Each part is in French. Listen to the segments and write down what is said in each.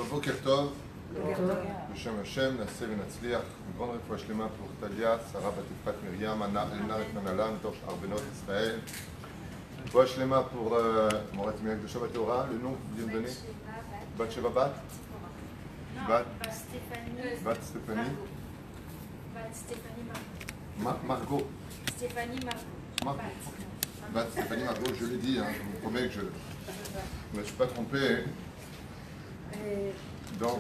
Boker Tov, Beshem Hashem, Nasseh Venatzliach, une grande réfoua shlema pour Talia, Sarah Batifrat Myriam, Anna Elnaret Manalan, Tosh Arbenot Israël. Réfoua shlema pour Morat Mirak de Shabbat Torah, le nom que vous vouliez me donner? Bat Sheva Bat? Bat Stéphanie. Bat Stéphanie. Bat Stéphanie Margot. Stéphanie Margot. Bat Stéphanie Margot, je l'ai dit, hein, je vous promets que je ne me suis pas trompé. Donc,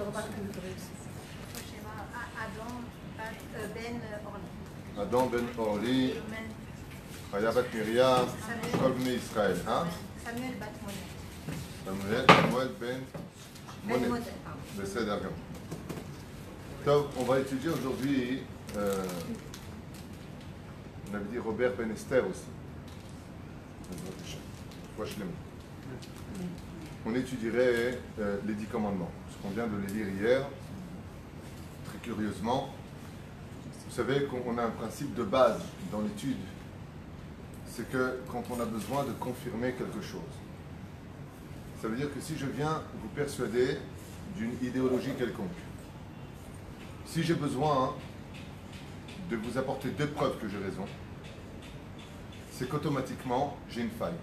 Adam Ben Orli, Chaya Bat Miriam, Shkol Bnei Israël. Samuel Bat Monet. Samuel Ben Monet. Besséder Gam. Donc, on va étudier aujourd'hui, on avait dit Robert Ben Esther aussi. On étudierait les 10 commandements, ce qu'on vient de les lire hier, très curieusement. Vous savez qu'on a un principe de base dans l'étude, c'est que quand on a besoin de confirmer quelque chose, ça veut dire que si je viens vous persuader d'une idéologie quelconque, si j'ai besoin de vous apporter 2 preuves que j'ai raison, c'est qu'automatiquement j'ai une faille.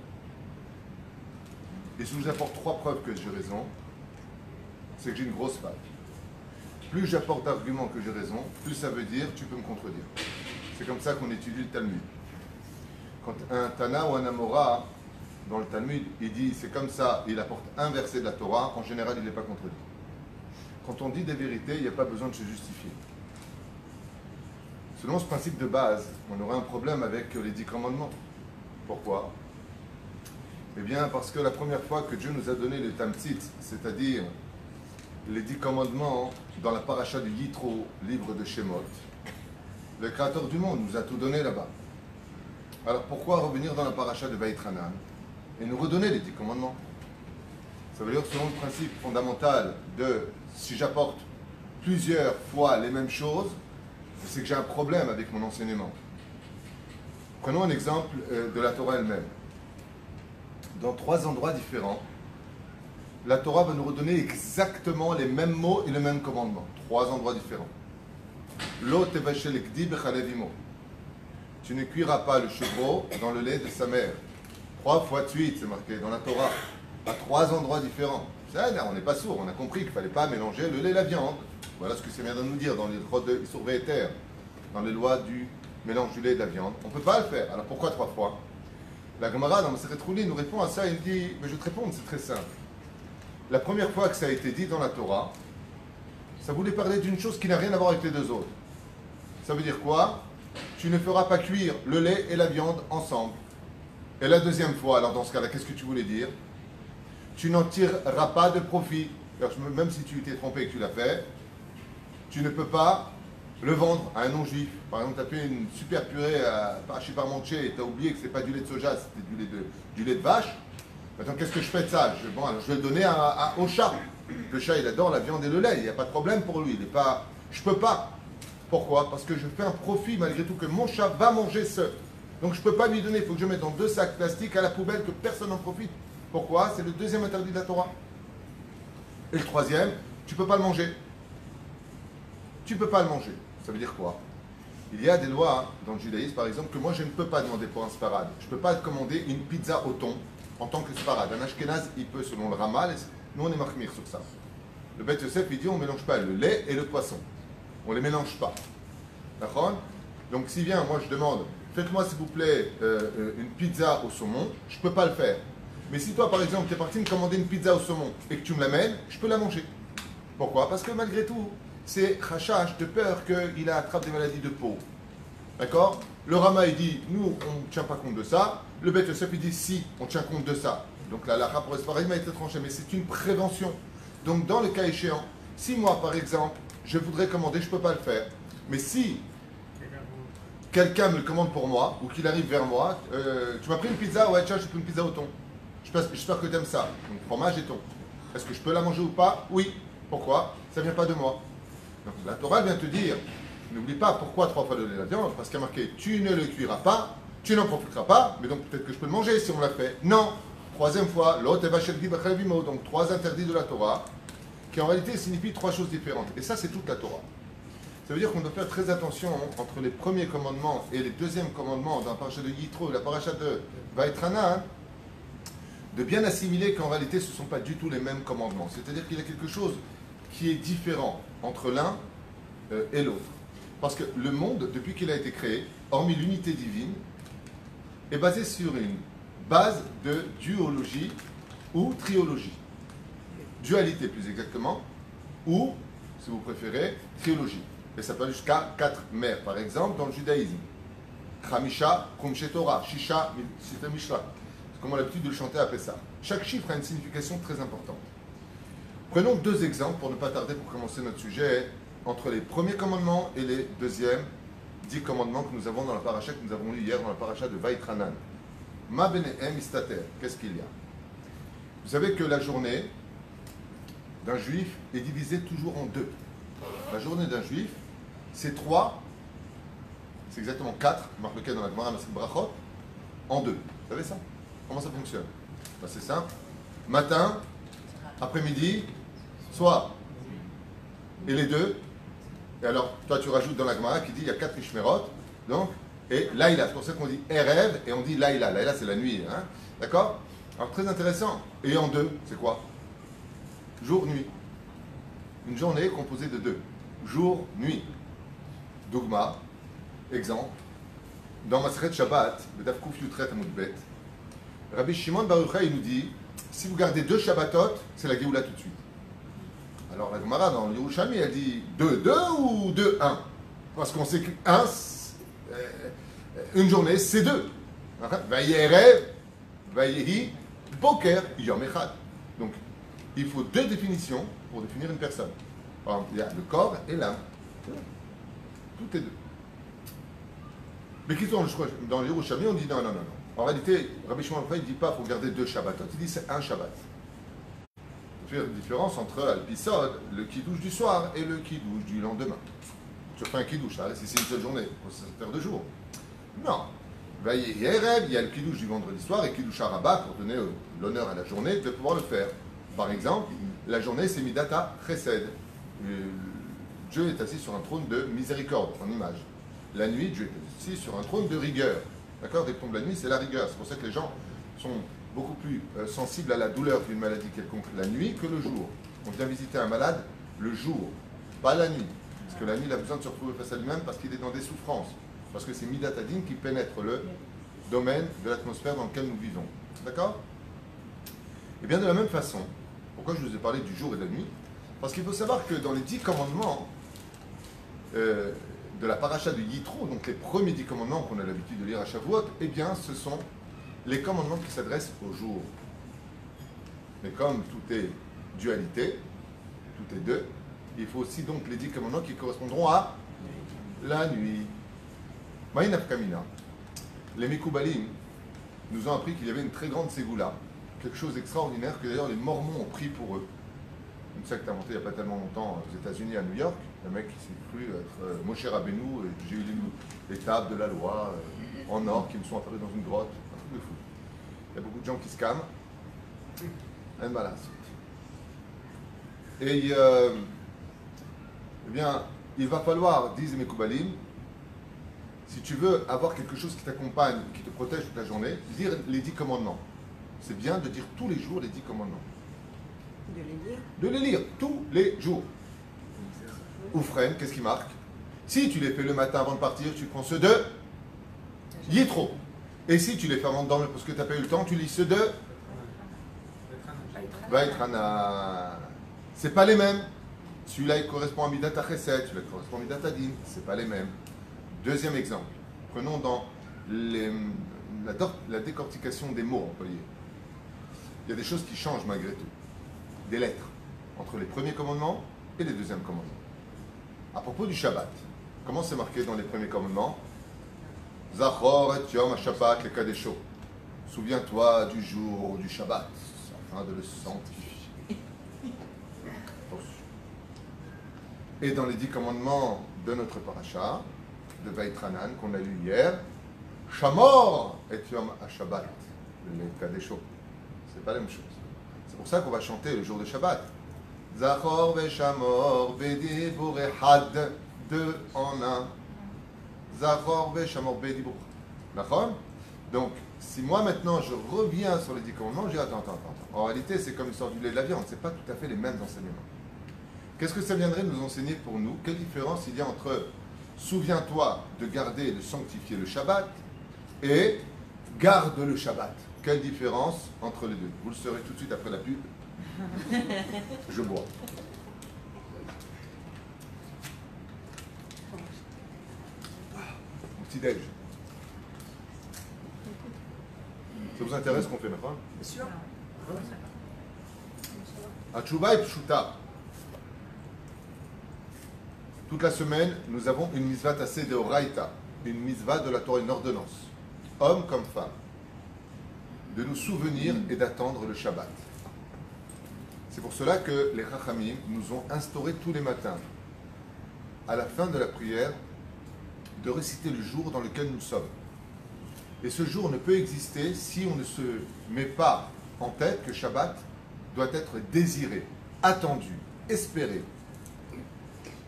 Et si je vous apporte 3 preuves que j'ai raison, c'est que j'ai une grosse faille. Plus j'apporte d'arguments que j'ai raison, plus ça veut dire tu peux me contredire. C'est comme ça qu'on étudie le Talmud. Quand un Tana ou un Amora, dans le Talmud, il dit c'est comme ça, il apporte un verset de la Torah, en général il n'est pas contredit. Quand on dit des vérités, il n'y a pas besoin de se justifier. Selon ce principe de base, on aurait un problème avec les 10 commandements. Pourquoi ? Eh bien, parce que la première fois que Dieu nous a donné le Tamtzit, c'est-à-dire les 10 commandements dans la paracha du Yitro, livre de Shemot, le créateur du monde nous a tout donné là-bas. Alors pourquoi revenir dans la paracha de Vaïtranan et nous redonner les 10 commandements? Ça veut dire selon le principe fondamental de si j'apporte plusieurs fois les mêmes choses, c'est que j'ai un problème avec mon enseignement. Prenons un exemple de la Torah elle-même. Dans 3 endroits différents, la Torah va nous redonner exactement les mêmes mots et le même commandement. 3 endroits différents. Lo tevashel ekdi bechalev imo. Tu ne cuiras pas le chevreau dans le lait de sa mère. 3 fois de suite, c'est marqué dans la Torah, à 3 endroits différents. Ça, on n'est pas sourd, on a compris qu'il ne fallait pas mélanger le lait et la viande. Voilà ce que c'est bien de nous dire dans les lois de Issur Ve'eter, dans les lois du mélange du lait et de la viande. On ne peut pas le faire. Alors pourquoi 3 fois? La Gemara dans Masechet Choulin nous répond à ça, il dit, mais je vais te répondre, c'est très simple. La première fois que ça a été dit dans la Torah, ça voulait parler d'une chose qui n'a rien à voir avec les 2 autres. Ça veut dire quoi? Tu ne feras pas cuire le lait et la viande ensemble. Et la deuxième fois, alors dans ce cas-là, qu'est-ce que tu voulais dire? Tu n'en tireras pas de profit. Alors, même si tu t'es trompé et que tu l'as fait, tu ne peux pas le vendre à un non-juif. Par exemple, tu as fait une super purée à parachi parmanché et tu as oublié que ce n'est pas du lait de soja, c'était du lait de vache. Maintenant, qu'est-ce que je fais de ça? Je vais le donner au chat. Le chat, il adore la viande et le lait. Il n'y a pas de problème pour lui. Je ne peux pas. Pourquoi? Parce que je fais un profit malgré tout que mon chat va manger ce. Donc, je ne peux pas lui donner. Il faut que je mette dans 2 sacs plastiques à la poubelle que personne n'en profite. Pourquoi? C'est le 2e interdit de la Torah. Et le 3e, tu ne peux pas le manger. Tu ne peux pas le manger. Ça veut dire quoi? Il y a des lois dans le judaïsme, par exemple, que moi je ne peux pas demander pour un sfarad. Je ne peux pas commander une pizza au thon en tant que sfarad. Un ashkenaz, il peut selon le ramal. Nous, on est marqués sur ça. Le Beth Yosef, il dit on ne mélange pas le lait et le poisson. On ne les mélange pas. D'accord? Donc, si vient, moi je demande, faites-moi s'il vous plaît une pizza au saumon, je ne peux pas le faire. Mais si toi, par exemple, tu es parti me commander une pizza au saumon et que tu me l'amènes, je peux la manger. Pourquoi? Parce que malgré tout, c'est chachash de peur qu'il attrape des maladies de peau. D'accord? Le Rama, il dit, nous, on ne tient pas compte de ça. Le Beth Yosef, il dit, si, on tient compte de ça. Donc la halakha pour Esfarim a été tranchée, mais c'est une prévention. Donc dans le cas échéant, si moi, par exemple, je voudrais commander, je ne peux pas le faire. Mais si quelqu'un me le commande pour moi, ou qu'il arrive vers moi, tu m'as pris une pizza? Ouais, tiens, j'ai pris une pizza au thon. J'espère que tu aimes ça. Donc fromage et thon. Est-ce que je peux la manger ou pas? Oui. Pourquoi? Ça ne vient pas de moi. Donc la Torah vient te dire, n'oublie pas pourquoi 3 fois de lait et la viande, parce qu'il y a marqué, tu ne le cuiras pas, tu n'en profiteras pas, mais donc peut-être que je peux le manger si on l'a fait. Non. 3e fois, l'autre est vachel di b'chalev imo, donc 3 interdits de la Torah qui en réalité signifie trois choses différentes. Et ça, c'est toute la Torah. Ça veut dire qu'on doit faire très attention entre les premiers commandements et les deuxièmes commandements dans la paracha de Yitro, la paracha de Vaïtranan, de bien assimiler qu'en réalité, ce ne sont pas du tout les mêmes commandements. C'est-à-dire qu'il y a quelque chose qui est différent entre l'un et l'autre. Parce que le monde, depuis qu'il a été créé, hormis l'unité divine, est basé sur une base de duologie ou triologie. Dualité plus exactement, ou, si vous préférez, triologie. Et ça peut aller jusqu'à 4 mères, par exemple, dans le judaïsme. Chamisha, Kumshe Torah, Shisha, Sita Mishra. C'est comme on a l'habitude de le chanter après ça. Chaque chiffre a une signification très importante. Prenons 2 exemples pour ne pas tarder pour commencer notre sujet entre les premiers commandements et les deuxièmes 10 commandements que nous avons dans la paracha que nous avons lu hier dans la paracha de Vaïtranan. Ma benehem istater. Qu'est-ce qu'il y a? Vous savez que la journée d'un juif est divisée toujours en 2. La journée d'un juif, c'est 3, c'est exactement 4, marque lequel dans la Gemara, Masechet Brachot, en 2. Vous savez ça? Comment ça fonctionne? Ben, c'est simple. Matin, après-midi, soir. Et les 2. Et alors, toi, tu rajoutes dans la Gemara qui dit il y a 4 Mishmerot, donc, et Laïla. C'est pour ça qu'on dit Erev et on dit Laïla. Laïla, c'est la nuit. Hein? D'accord? Alors, très intéressant. Et en 2, c'est quoi? Jour, nuit. Une journée composée de 2. Jour, nuit. Dogma, exemple. Dans Masechet Shabbat, le Daf Kuf Yutret Amud Bet, Rabbi Shimon Bar Yochai, il nous dit si vous gardez 2 Shabbatot, c'est la Géoula tout de suite. Alors la Gemara dans l'Yerushalmi, elle dit 2-2 ou 2-1? Parce qu'on sait qu'un, une journée, c'est 2. Vayehi Erev, Vayehi Boker, Yom Echad. Donc, il faut 2 définitions pour définir une personne. Par exemple, il y a le corps et l'âme. Tout est 2. Mais qui sont dans l'Yerushalmi, on dit non. En réalité, Rabbi Shimon ne dit pas qu'il faut garder 2 Shabbatot, il dit c'est un Shabbat. Il y a une différence entre Alpisod, le kidouche du soir, et le kidouche du lendemain. Tu fais un kidouche, si c'est une seule journée, il faut faire 2 jours. Non. Il y a le kidouche du vendredi soir et le kidouche à Rabat pour donner l'honneur à la journée de pouvoir le faire. Par exemple, la journée c'est Midata Chesed. Dieu est assis sur un trône de miséricorde, en image. La nuit, Dieu est assis sur un trône de rigueur. D'accord? Dès que tombe la nuit, c'est la rigueur. C'est pour ça que les gens sont beaucoup plus sensibles à la douleur d'une maladie quelconque la nuit que le jour. On vient visiter un malade le jour, pas la nuit. Parce que la nuit, il a besoin de se retrouver face à lui-même parce qu'il est dans des souffrances. Parce que c'est Midatadin qui pénètre le domaine de l'atmosphère dans lequel nous vivons. D'accord? Et bien de la même façon, pourquoi je vous ai parlé du jour et de la nuit? Parce qu'il faut savoir que dans les 10 commandements de la paracha de Yitro, donc les premiers 10 commandements qu'on a l'habitude de lire à Shavuot, eh bien ce sont les commandements qui s'adressent au jour. Mais comme tout est dualité, tout est 2, il faut aussi donc les 10 commandements qui correspondront à la nuit. Maïnaf Kamina, les Mekoubalim nous ont appris qu'il y avait une très grande ségoula, quelque chose d'extraordinaire que d'ailleurs les Mormons ont pris pour eux. Une secte inventée il n'y a pas tellement longtemps aux États-Unis, à New York. Le mec qui s'est cru être Moshe Rabbeinu, et j'ai eu les tables de la loi en or qui me sont apparues dans une grotte. Un truc de fou. Il y a beaucoup de gens qui se calment. Un balance. Et eh bien, il va falloir, disent mes Koubalim, si tu veux avoir quelque chose qui t'accompagne, qui te protège toute la journée, lire les 10 commandements. C'est bien de dire tous les jours les 10 commandements. De les lire? De les lire tous les jours. Oufren, qu'est-ce qui marque? Si tu les fais le matin avant de partir, tu prends ceux de Yitro. Et si tu les fais avant de dormir parce que tu n'as pas eu le temps, tu lis ceux de Vaïtrana. C'est pas les mêmes. Celui-là, il correspond à Midata Chesed, celui-là, il correspond à Midata Din. C'est pas les mêmes. Deuxième exemple. Prenons dans la décortication des mots employés. Il y a des choses qui changent malgré tout. Des lettres entre les premiers commandements et les deuxièmes commandements. À propos du Shabbat, comment c'est marqué dans les premiers commandements? Zachor et Yom HaShabbat le Kadesho. Souviens-toi du jour du Shabbat, afin de le sanctifier. Et dans les 10 commandements de notre paracha, de Vaïtranan, qu'on a lu hier, Shamor et Yom HaShabbat le Kadesho. C'est pas la même chose. C'est pour ça qu'on va chanter le jour de Shabbat. Zachor veshamor bedibur echad. Deux en un. Zachor veshamor bedibur. D'accord? Donc, si moi maintenant je reviens sur les 10 commandements, je dis attends. En réalité, c'est comme l'histoire du lait et de la viande, c'est pas tout à fait les mêmes enseignements. Qu'est-ce que ça viendrait nous enseigner pour nous? Quelle différence il y a entre souviens-toi de garder et de sanctifier le Shabbat et garde le Shabbat? Quelle différence entre les deux? Vous le saurez tout de suite après la pub. Je bois. Mon petit déj. Ça vous intéresse ce qu'on fait maintenant? Bien sûr. Atshuva et Pshuta. Toute la semaine, nous avons une mitzvah tassée de Oraita, une mitzvah de la Torah, une ordonnance, homme comme femme, de nous souvenir et d'attendre le Shabbat. C'est pour cela que les Chachamim nous ont instauré tous les matins, à la fin de la prière, de réciter le jour dans lequel nous sommes. Et ce jour ne peut exister si on ne se met pas en tête que Shabbat doit être désiré, attendu, espéré.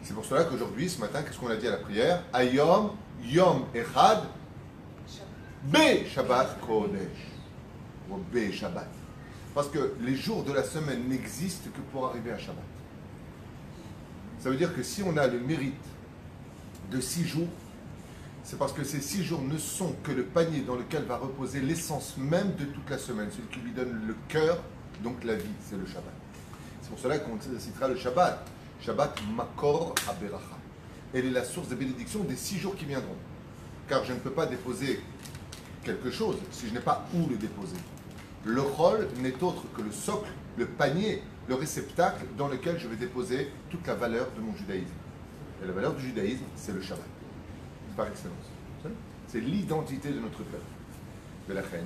C'est pour cela qu'aujourd'hui, ce matin, qu'est-ce qu'on a dit à la prière? Ayom, Yom Echad, Be Shabbat Kodesh. Ou Be Shabbat. Parce que les jours de la semaine n'existent que pour arriver à Shabbat. Ça veut dire que si on a le mérite de 6 jours, c'est parce que ces 6 jours ne sont que le panier dans lequel va reposer l'essence même de toute la semaine, celui qui lui donne le cœur, donc la vie, c'est le Shabbat. C'est pour cela qu'on citera le Shabbat. Shabbat Makor Aberacha. Elle est la source de bénédiction des 6 jours qui viendront. Car je ne peux pas déposer quelque chose si je n'ai pas où le déposer. Le Chol n'est autre que le socle, le panier, le réceptacle dans lequel je vais déposer toute la valeur de mon judaïsme. Et la valeur du judaïsme, c'est le Shabbat. Par excellence. C'est l'identité de notre peuple. De la reine.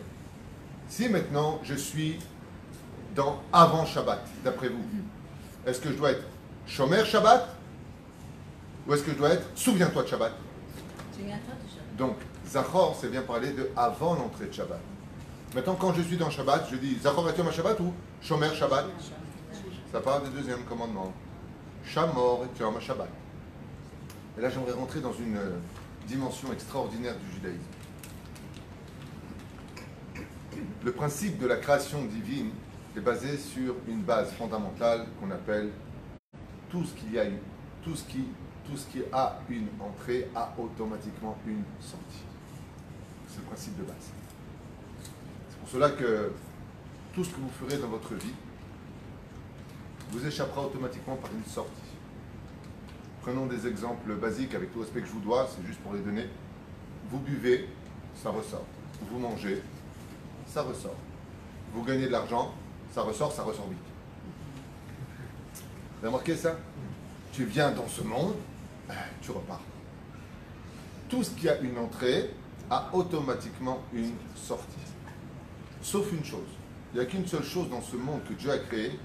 Si maintenant je suis dans avant Shabbat, d'après vous, est-ce que je dois être Shomer Shabbat ou est-ce que je dois être souviens-toi de Shabbat? Donc, Zachor, c'est bien parler de avant l'entrée de Shabbat. Maintenant, quand je suis dans Shabbat, je dis Zachor et Shabbat ou Shomer Shabbat? Ça parle du deuxième commandement. Shamor et Shabbat. Et là, j'aimerais rentrer dans une dimension extraordinaire du judaïsme. Le principe de la création divine est basé sur une base fondamentale qu'on appelle tout ce qui a une entrée a automatiquement une sortie. C'est le principe de base. C'est pour cela que tout ce que vous ferez dans votre vie vous échappera automatiquement par une sortie. Prenons des exemples basiques avec tout respect que je vous dois, c'est juste pour les donner. Vous buvez, ça ressort. Vous mangez, ça ressort. Vous gagnez de l'argent, ça ressort vite. Vous avez remarqué ça? Tu viens dans ce monde, tu repars. Tout ce qui a une entrée a automatiquement une sortie. Sauf une chose. Il n'y a qu'une seule chose dans ce monde que Dieu a créé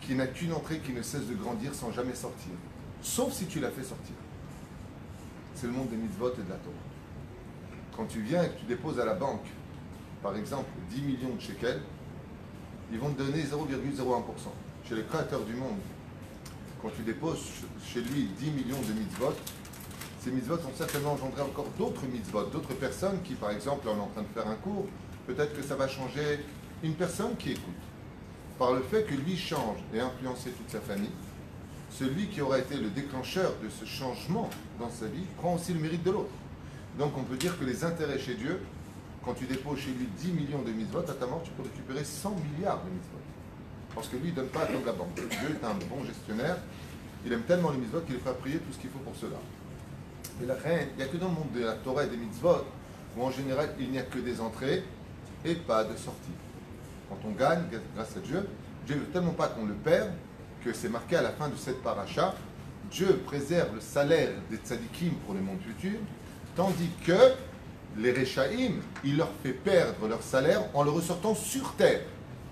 qui n'a qu'une entrée qui ne cesse de grandir sans jamais sortir. Sauf si tu l'as fait sortir. C'est le monde des mitzvot et de la Torah. Quand tu viens et que tu déposes à la banque, par exemple, 10 millions de shekels, ils vont te donner 0,01%. Chez le Créateur du monde, quand tu déposes chez lui 10 millions de mitzvot, ces mitzvot ont certainement engendré encore d'autres mitzvot, d'autres personnes qui, par exemple, là on est en train de faire un cours, peut-être que ça va changer une personne qui écoute. Par le fait que lui change et influencer toute sa famille, celui qui aura été le déclencheur de ce changement dans sa vie prend aussi le mérite de l'autre. Donc on peut dire que les intérêts chez Dieu, quand tu déposes chez lui 10 millions de mitzvot, à ta mort tu peux récupérer 100 milliards de mitzvot. Parce que lui il ne donne pas comme la banque. Dieu est un bon gestionnaire, il aime tellement les mitzvot qu'il est prêt à prier tout ce qu'il faut pour cela. Et la reine, il n'y a que dans le monde de la Torah et des mitzvot où en général il n'y a que des entrées et pas de sorties. Quand on gagne, grâce à Dieu, Dieu ne veut tellement pas qu'on le perde que c'est marqué à la fin de cette paracha, Dieu préserve le salaire des tzadikim pour les mondes futurs, tandis que les Rechaïm, il leur fait perdre leur salaire en le ressortant sur terre.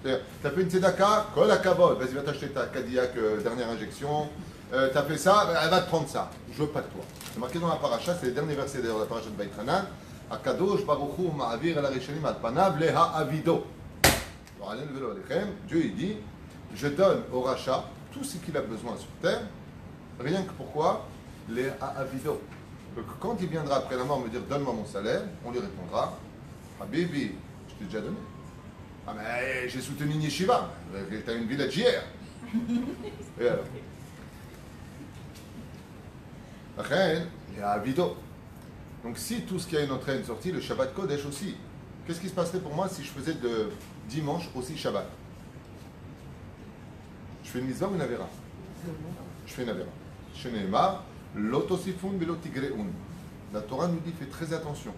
C'est-à-dire, tu as fait une tzedaka, kol hakavod, vas-y va t'acheter ta Cadillac dernière injection, tu as fait ça, elle va te prendre ça, je veux pas de toi. C'est marqué dans la paracha, c'est les derniers versets d'ailleurs de la paracha de Vaïtranan, Akadosh Baruch Hu ma'avir al Rechaïm al panav leha avido. Dieu il dit, je donne au rachat tout ce qu'il a besoin sur terre, rien que pourquoi les ha'avidot. Donc quand il viendra après la mort me dire donne-moi mon salaire, on lui répondra Habibi, je t'ai déjà donné. Ah mais j'ai soutenu une yeshiva, t'as une village hier. Et alors Après, les ha'avidot. Donc si tout ce qui a une entrée et une sortie, le Shabbat Kodesh aussi. Qu'est-ce qui se passerait pour moi si je faisais de dimanche aussi Shabbat? Je fais une mitzvah ou une avera? Je fais une avera. Sheneemar, l'otosifun velotigreun. La Torah nous dit fais très attention.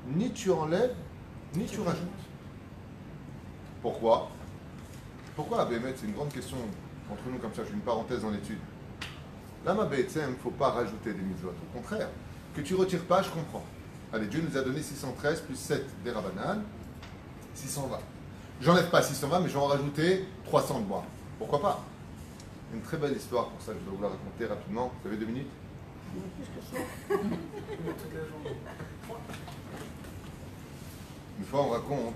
Ni tu enlèves, ni tu rajoutes. Pourquoi? Pourquoi, Bémet? C'est une grande question entre nous comme ça. Je fais une parenthèse dans l'étude. Là, ma bête, il ne faut pas rajouter des mitzvot. Au contraire. Que tu ne retires pas, je comprends. Allez, Dieu nous a donné 613 plus 7 des Rabbanan, 620. J'enlève pas 620, mais je vais en rajouter 300 de bois. Pourquoi pas? Une très belle histoire pour ça, je dois vous la raconter rapidement. Vous avez 2 minutes? Une fois, on raconte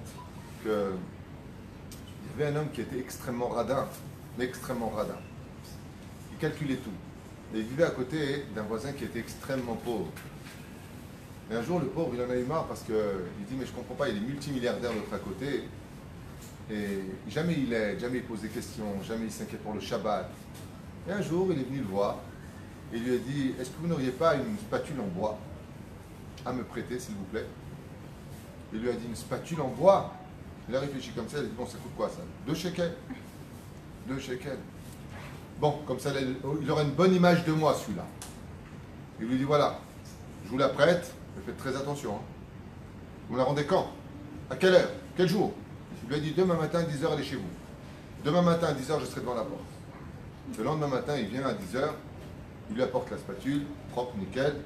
qu'il y avait un homme qui était extrêmement radin, mais extrêmement radin. Il calculait tout. Et il vivait à côté d'un voisin qui était extrêmement pauvre. Et un jour, le pauvre, il en a eu marre parce qu'il dit « Mais je ne comprends pas, il est multimilliardaire de l'autre côté. » Et jamais il aide, jamais il pose des questions, jamais il s'inquiète pour le Shabbat. Et un jour, il est venu le voir et il lui a dit « Est-ce que vous n'auriez pas une spatule en bois à me prêter, s'il vous plaît ?» Il lui a dit « Une spatule en bois ?» Il a réfléchi comme ça, il a dit « Bon, ça coûte quoi ça? 2 shekels. 2 shekels. Bon, comme ça, il aura une bonne image de moi, celui-là. » Il lui dit « Voilà, je vous la prête, mais faites très attention. Hein. Vous me la rendez quand? À quelle heure? Quel jour? » Il lui a dit « Demain matin, à 10h, allez chez vous. Demain matin, à 10h, je serai devant la porte. » Le lendemain matin, il vient à 10h, il lui apporte la spatule, propre, nickel,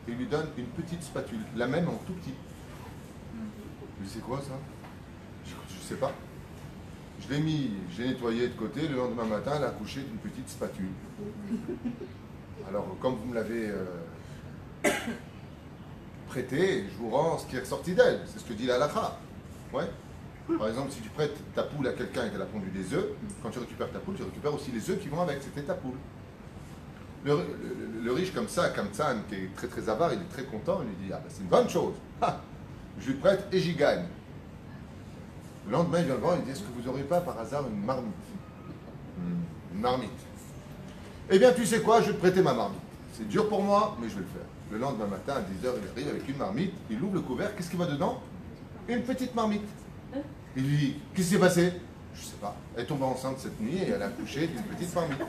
et il lui donne une petite spatule, la même en tout petit. Il lui dit « C'est quoi ça? » Je ne sais pas. Je l'ai mis, j'ai nettoyé de côté, le lendemain matin, elle a accouché d'une petite spatule. Alors, comme vous me l'avez prêté, je vous rends ce qui est ressorti d'elle. C'est ce que dit la halakha. Ouais. Par exemple, si tu prêtes ta poule à quelqu'un et qu'elle a pondu des œufs, quand tu récupères ta poule, tu récupères aussi les œufs qui vont avec. C'était ta poule. Le riche comme ça, Kamtsan, qui est très très avare, il est très content, il lui dit « Ah ben c'est une bonne chose. Ah, je lui prête et j'y gagne. » Le lendemain, il vient le voir, il dit « Est-ce que vous n'aurez pas par hasard une marmite ?» Une marmite. Eh bien, tu sais quoi, je vais te prêter ma marmite. C'est dur pour moi, mais je vais le faire. Le lendemain matin, à 10h, il arrive avec une marmite, il ouvre le couvercle, qu'est-ce qu'il va dedans? Une petite marmite. Il lui dit « Qu'est-ce qui s'est passé ?» Je ne sais pas. Elle est tombée enceinte cette nuit et elle a accouché d'une petite marmite.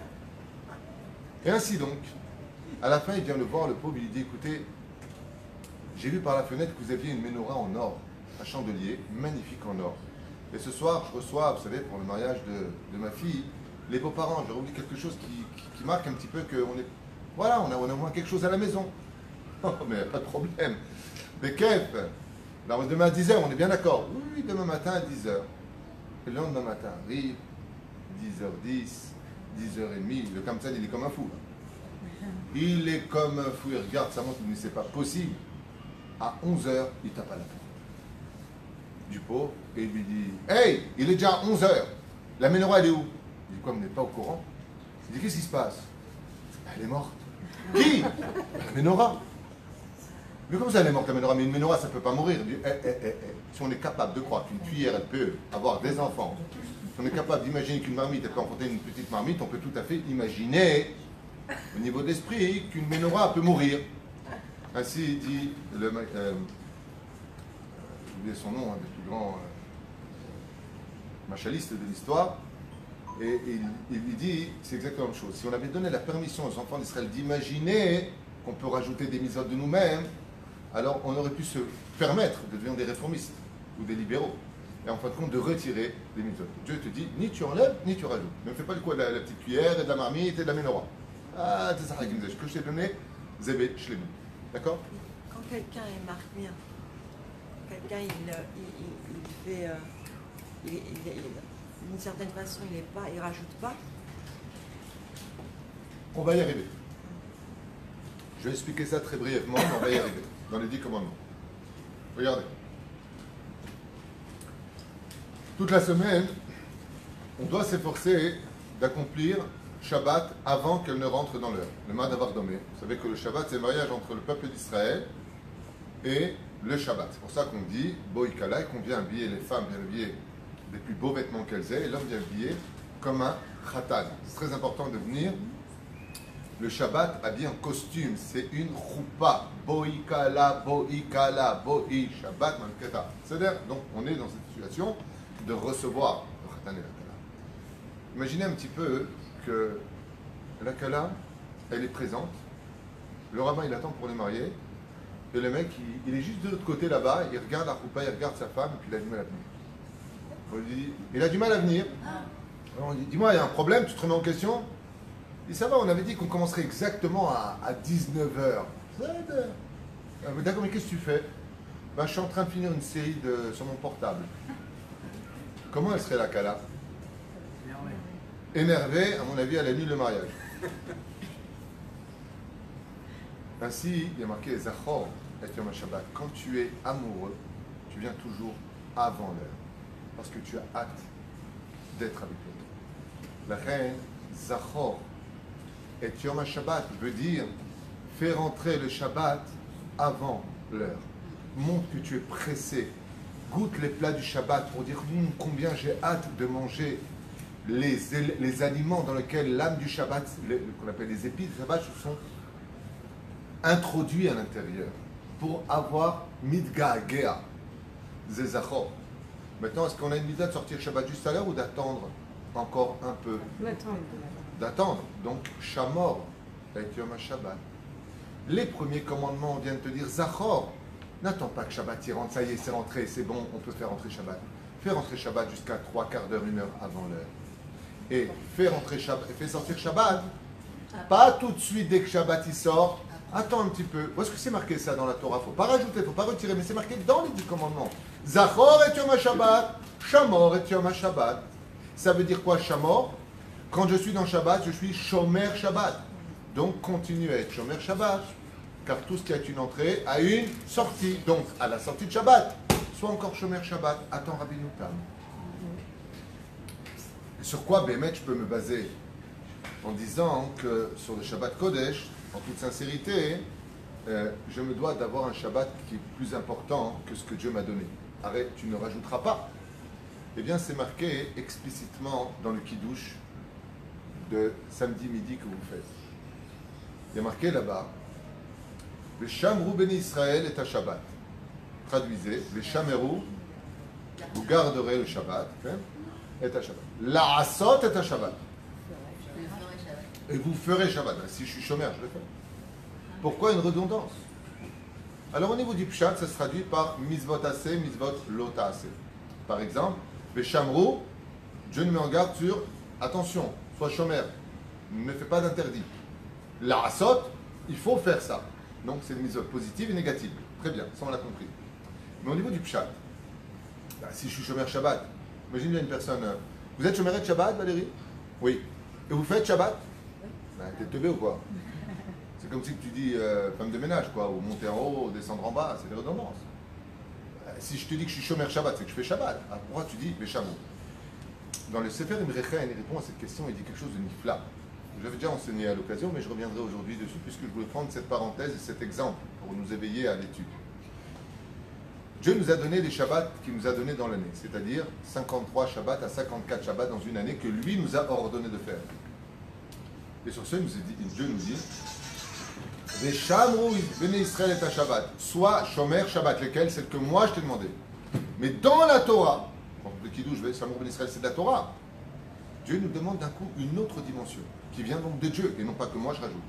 Et ainsi donc, à la fin, il vient le voir, le pauvre, il lui dit « Écoutez, j'ai vu par la fenêtre que vous aviez une menorah en or, un chandelier magnifique en or. Et ce soir, je reçois, vous savez, pour le mariage de ma fille, les beaux-parents. J'aurais voulu quelque chose qui marque un petit peu qu'on est... Voilà, on a au moins quelque chose à la maison. Oh, mais pas de problème. Mais Kev, alors demain à 10h, on est bien d'accord? Oui, demain matin à 10h. Et le lendemain matin arrive, 10h10, 10h30. Le Kamsan, il est comme un fou. Là. Il est comme un fou. Il regarde sa montre, il ne dit c'est pas possible. À 11h, il tape à la porte du pauvre et il lui dit « Hey, il est déjà 11h. La menorah, elle est où ?» Il dit « Quoi, vous n'êtes pas au courant ?» Il dit « Qu'est-ce qui se passe ?»« Elle est morte. » « Qui ?»« La menorah. » « Mais comment ça, elle est morte, la menorah? Mais une menorah, ça ne peut pas mourir. » Il dit « Si on est capable de croire qu'une cuillère, elle peut avoir des enfants, si on est capable d'imaginer qu'une marmite, elle peut emporter une petite marmite, on peut tout à fait imaginer, au niveau de l'esprit, qu'une menorah peut mourir. » Ainsi dit le... j'ai oublié son nom, un des plus grands machalistes de l'histoire, et il lui dit, c'est exactement la même chose. Si on avait donné la permission aux enfants d'Israël d'imaginer qu'on peut rajouter des mitzvot de nous-mêmes, alors on aurait pu se permettre de devenir des réformistes ou des libéraux, et en fin de compte de retirer les mitzvot. Dieu te dit, ni tu enlèves, ni tu rajoutes. Ne fais pas le coup de la petite cuillère, et de la marmite, et de la menorah. Ah, c'est ça, ce que je t'ai donné, Zébé, Shlemou. D'accord? Quand quelqu'un est marmien, quelqu'un il fait, d'une certaine façon, il rajoute pas. On va y arriver. Je vais expliquer ça très brièvement, mais on va y arriver, dans les 10 commandements. Regardez. Toute la semaine, on doit s'efforcer d'accomplir Shabbat avant qu'elle ne rentre dans l'heure. Le Madavar Domé. Vous savez que le Shabbat, c'est le mariage entre le peuple d'Israël et le Shabbat. C'est pour ça qu'on dit Boïkala et qu'on vient habiller les femmes, vient habiller des plus beaux vêtements qu'elles aient, et l'homme vient habiller comme un Khatan. C'est très important de venir le Shabbat habillé en costume. C'est une choupa. Boïkala, Boïkala, Boï, Shabbat, Malketa. C'est-à-dire, donc on est dans cette situation de recevoir le Khatan et la Kala. Imaginez un petit peu que la Kala, elle est présente, le rabbin il attend pour les marier, et le mec il est juste de l'autre côté là-bas, il regarde la choupa, il regarde sa femme, et puis il a du mal à venir. On lui dit, il a du mal à venir. Alors on dit, dis-moi, il y a un problème, tu te remets en question? Il dit, ça va, on avait dit qu'on commencerait exactement à 19h. D'accord, mais qu'est-ce que tu fais? Ben, je suis en train de finir une série sur mon portable. Comment elle serait la Kala? Énervée, à mon avis, à la nuit le mariage. Ainsi, il y a marqué Zachor et Yom HaShabbat. Quand tu es amoureux, tu viens toujours avant l'heure. Parce que tu as hâte d'être avec l'autre. La reine Zachor et Yom HaShabbat veut dire fais rentrer le Shabbat avant l'heure. Montre que tu es pressé. Goûte les plats du Shabbat pour dire combien j'ai hâte de manger les aliments dans lesquels l'âme du Shabbat, qu'on appelle les épices du Shabbat, sont introduits à l'intérieur pour avoir midga'agea, zezachor. Maintenant, est-ce qu'on a une mise de sortir Shabbat juste à l'heure ou d'attendre encore un peu? D'attendre. Donc, Shamor, et Yom HaShabbat. Les premiers commandements, on vient de te dire Zachor. N'attends pas que Shabbat y rentre, ça y est, c'est rentré, c'est bon, on peut faire rentrer Shabbat. Fais rentrer Shabbat jusqu'à 3/4 d'heure, 1 heure avant l'heure. Et fais sortir Shabbat, pas tout de suite dès que Shabbat y sort. Attends un petit peu. Où est-ce que c'est marqué ça dans la Torah? Faut pas rajouter, faut pas retirer, mais c'est marqué dans les 10 commandements. Zachor et Yom HaShabbat, Shamor et Yom HaShabbat. Ça veut dire quoi, Shamor? Quand je suis dans Shabbat, je suis Shomer Shabbat. Donc continue à être Shomer Shabbat, car tout ce qui a une entrée a une sortie. Donc à la sortie de Shabbat, sois encore Shomer Shabbat. Attends Rabbeinu Tam. Sur quoi, Bémet, je peux me baser? En disant que sur le Shabbat Kodesh, en toute sincérité, je me dois d'avoir un Shabbat qui est plus important que ce que Dieu m'a donné. Arrête, tu ne rajouteras pas. Eh bien, c'est marqué explicitement dans le Kiddush de samedi midi que vous faites. Il y a marqué là-bas, le Shamru Béni Israël est à Shabbat. Traduisez, le Shameru, vous garderez le Shabbat, est à Shabbat. La Asot est à Shabbat. Et vous ferez Shabbat. Si je suis chômeur, je le fais. Pourquoi une redondance? Alors au niveau du Pshat, ça se traduit par Mizvot Aseh, Mizvot Lot Aseh. Par exemple, le Shamru, Dieu nous met en garde sur attention, sois chômeur, ne fais pas d'interdit. La Asot, il faut faire ça. Donc c'est une mise positive et négative. Très bien, ça on l'a compris. Mais au niveau du Pshat, si je suis chômeur Shabbat, imagine il y a une personne. Vous êtes chômeur de Shabbat, Valérie? Oui. Et vous faites Shabbat? T'es teubé ou quoi? C'est comme si tu dis femme de ménage, quoi, ou monter en haut, ou descendre en bas, c'est des redondances. Si je te dis que je suis chômeur Shabbat, c'est que je fais Shabbat. Alors pourquoi tu dis Béchamou? Dans le Sefer Imrecha, il répond à cette question, il dit quelque chose de nifla. J'avais déjà enseigné à l'occasion, mais je reviendrai aujourd'hui dessus, puisque je voulais prendre cette parenthèse et cet exemple pour nous éveiller à l'étude. Dieu nous a donné les Shabbats qu'il nous a donnés dans l'année, c'est-à-dire 53 Shabbats à 54 Shabbats dans une année que lui nous a ordonné de faire. Et sur ce, Dieu nous dit les Shamru Béné Israël est à Shabbat, soit Shomer Shabbat, lesquels c'est que moi je t'ai demandé. Mais dans la Torah, le Kiddush, Shamru Béné Israël, c'est de la Torah. Dieu nous demande d'un coup une autre dimension, qui vient donc de Dieu, et non pas que moi je rajoute.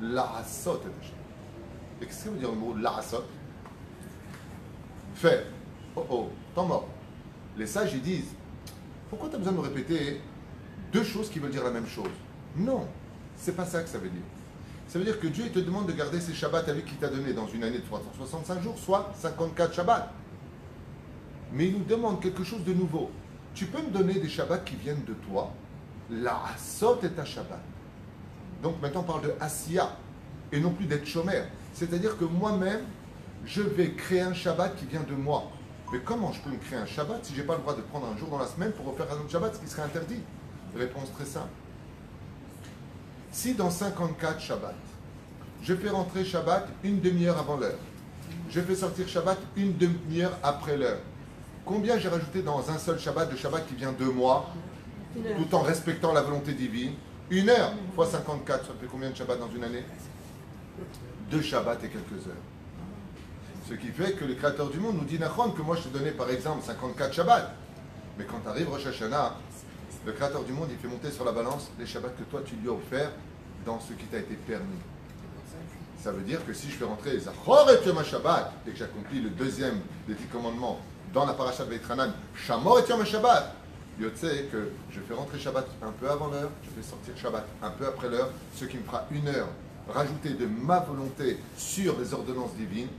L'Asot est à Shabbat. Et qu'est-ce que ça veut dire le mot l'Asot? Fait. Oh, temps mort. Les sages, ils disent, pourquoi tu as besoin de me répéter deux choses qui veulent dire la même chose? Non, c'est pas ça que ça veut dire. Ça veut dire que Dieu il te demande de garder ces Shabbats à lui qu'il t'a donné dans une année de 365 jours, soit 54 Shabbats. Mais il nous demande quelque chose de nouveau. Tu peux me donner des Shabbats qui viennent de toi? La Asot est à Shabbat. Donc maintenant on parle de Asiya et non plus d'être chômeur. C'est-à-dire que moi-même, je vais créer un Shabbat qui vient de moi. Mais comment je peux me créer un Shabbat si je n'ai pas le droit de prendre un jour dans la semaine pour refaire un autre Shabbat, ce qui serait interdit? Réponse très simple. Si dans 54 Shabbat, je fais rentrer Shabbat une demi-heure avant l'heure, je fais sortir Shabbat une demi-heure après l'heure, combien j'ai rajouté dans un seul Shabbat de Shabbat qui vient 2 mois, tout en respectant la volonté divine? 1 heure fois 54, ça fait combien de Shabbat dans une année? 2 Shabbats et quelques heures. Ce qui fait que le Créateur du monde nous dit, Nachon, que moi je te donnais par exemple 54 Shabbats. Mais quand arrive Rosh Hashanah, le Créateur du monde, il fait monter sur la balance les Shabbats que toi tu lui as offerts dans ce qui t'a été permis. Ça veut dire que si je fais rentrer Zachor et Yom HaShabbat et que j'accomplis le deuxième des 10 commandements dans la paracha de Veitranan, Shamor et Yom HaShabbat, Yotze que je fais rentrer Shabbat un peu avant l'heure, je fais sortir Shabbat un peu après l'heure, ce qui me fera 1 heure rajoutée de ma volonté sur les ordonnances divines.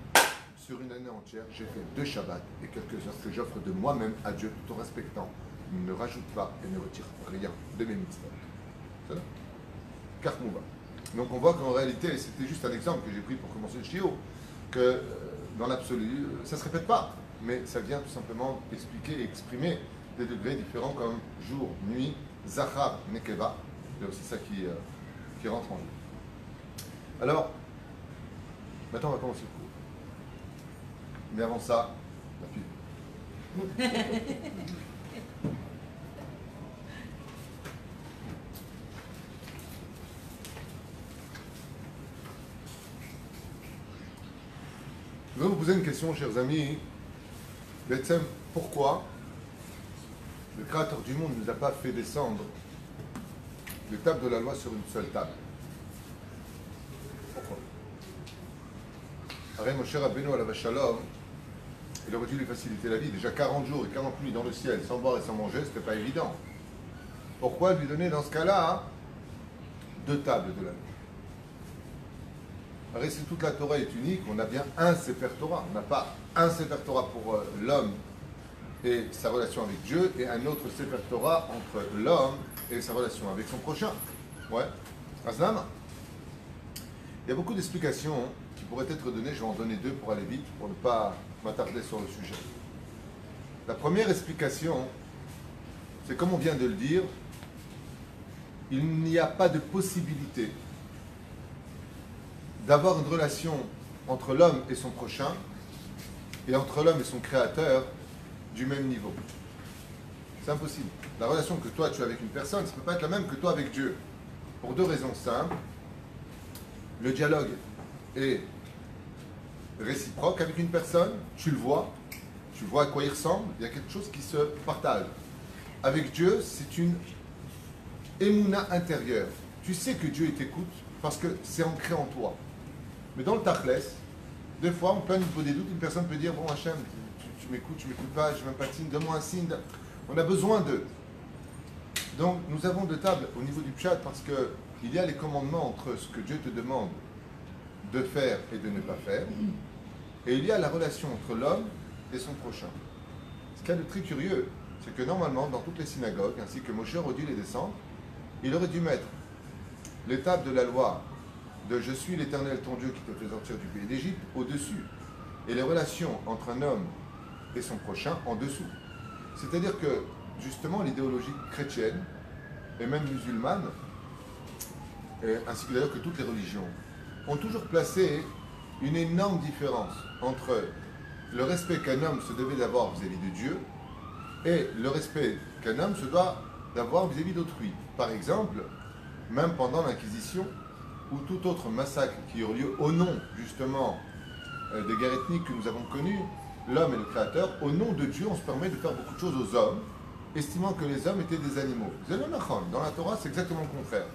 Sur une année entière, j'ai fait 2 Shabbats et quelques heures que j'offre de moi-même à Dieu tout en respectant. Ne rajoute pas et ne retire rien de mes mitzvot. C'est ça? Karmouva. Donc on voit qu'en réalité, c'était juste un exemple que j'ai pris pour commencer le shiur, que dans l'absolu, ça ne se répète pas, mais ça vient tout simplement expliquer et exprimer des degrés différents comme jour, nuit, zachar, nekeva. C'est aussi ça qui rentre en jeu. Alors, maintenant on va commencer le cours. Mais avant ça, la pub. Je vais vous poser une question, chers amis. Betsem, pourquoi le Créateur du monde ne nous a pas fait descendre les tables de la loi sur une seule table? Pourquoi? Arrête, Moshe Rabbeinu alav shalom, il aurait dû lui faciliter la vie. Déjà 40 jours et 40 nuits dans le ciel, sans boire et sans manger, c'était pas évident. Pourquoi lui donner dans ce cas-là 2 tables de la loi? Arrête, si toute la Torah est unique, on a bien un Sefer Torah. On n'a pas un Sefer Torah pour l'homme et sa relation avec Dieu, et un autre Sefer Torah entre l'homme et sa relation avec son prochain. Ouais, Aslam. Il y a beaucoup d'explications qui pourraient être données, je vais en donner 2 pour aller vite, pour ne pas m'attarder sur le sujet. La première explication, c'est comme on vient de le dire, il n'y a pas de possibilité d'avoir une relation entre l'homme et son prochain, et entre l'homme et son créateur, du même niveau. C'est impossible. La relation que toi tu as avec une personne, ça ne peut pas être la même que toi avec Dieu. Pour 2 raisons simples. Le dialogue est réciproque avec une personne, tu le vois à quoi il ressemble, il y a quelque chose qui se partage. Avec Dieu, c'est une émouna intérieure. Tu sais que Dieu t'écoute parce que c'est ancré en toi. Mais dans le tachles, des fois, on peut nous poser des doutes, une personne peut dire, bon Hachem, tu m'écoutes, tu m'écoutes pas, je n'ai même pas de signe, donne-moi un signe. On a besoin d'eux. Donc, nous avons 2 tables au niveau du pshat parce qu'il y a les commandements entre ce que Dieu te demande de faire et de ne pas faire. Et il y a la relation entre l'homme et son prochain. Ce qu'il y a de très curieux, c'est que normalement, dans toutes les synagogues, ainsi que Moshe aurait dû les descendre, il aurait dû mettre les tables de la loi de « Je suis l'Éternel ton Dieu qui te fait sortir du pays d'Égypte » au-dessus, et les relations entre un homme et son prochain en dessous. C'est-à-dire que, justement, l'idéologie chrétienne, et même musulmane, ainsi que d'ailleurs que toutes les religions, ont toujours placé une énorme différence entre le respect qu'un homme se devait d'avoir vis-à-vis de Dieu et le respect qu'un homme se doit d'avoir vis-à-vis d'autrui. Par exemple, même pendant l'Inquisition, ou tout autre massacre qui a eu lieu au nom, justement, des guerres ethniques que nous avons connues, l'homme est le créateur, au nom de Dieu, on se permet de faire beaucoup de choses aux hommes, estimant que les hommes étaient des animaux. Dans la Torah, c'est exactement le contraire.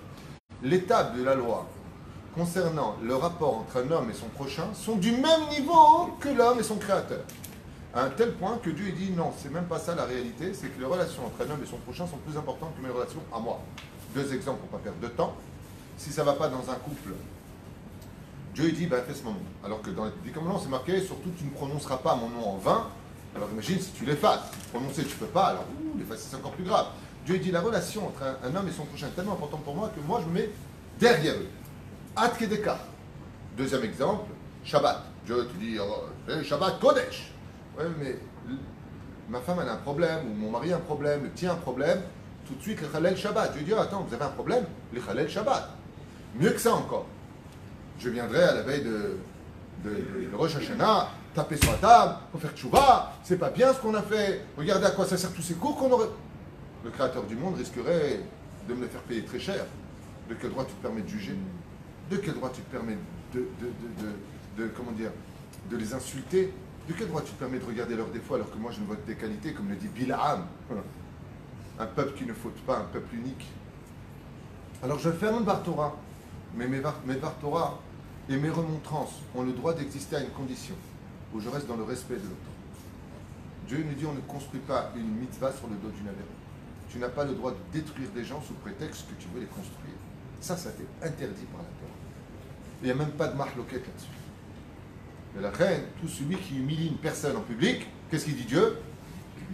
Les tables de la loi concernant le rapport entre un homme et son prochain sont du même niveau que l'homme et son créateur. À un tel point que Dieu dit non, c'est même pas ça la réalité, c'est que les relations entre un homme et son prochain sont plus importantes que mes relations à moi. 2 exemples pour ne pas perdre de temps. Si ça ne va pas dans un couple, Dieu dit, fais ce moment. Alors que dans les 10 commandements, c'est marqué, surtout tu ne prononceras pas mon nom en vain. Alors imagine si tu l'effaces. Prononcer, tu ne peux pas, alors l'effacer, c'est encore plus grave. Dieu dit, la relation entre un homme et son prochain est tellement importante pour moi que moi, je me mets derrière eux. Ad Kedeka. 2e exemple, Shabbat. Dieu te dit, Shabbat Kodesh. Ouais, mais ma femme elle a un problème, ou mon mari a un problème, le tien a un problème, tout de suite, le Chalel Shabbat. Dieu dit, attends, vous avez un problème, le Chalel Shabbat. Mieux que ça encore. Je viendrai à la veille de Rosh Hashanah, taper sur la table, pour faire tchouva, c'est pas bien ce qu'on a fait, regardez à quoi ça sert tous ces cours qu'on aurait. Le Créateur du monde risquerait de me les faire payer très cher. De quel droit tu te permets de juger? De quel droit tu te permets comment dire, de les insulter? De quel droit tu te permets de regarder leurs défauts alors que moi je ne vois que des qualités, comme le dit Bil'am? Un peuple qui ne faute pas, un peuple unique. Alors je fais un Dvar Torah, mais mes Dvar Torah et mes remontrances ont le droit d'exister à une condition, où je reste dans le respect de l'autre. Dieu nous dit on ne construit pas une mitzvah sur le dos d'une avéra. Tu n'as pas le droit de détruire des gens sous prétexte que tu veux les construire. Ça t'est interdit par la Torah. Il n'y a même pas de mahloket là-dessus. Mais la reine, tout celui qui humilie une personne en public, qu'est-ce qu'il dit Dieu?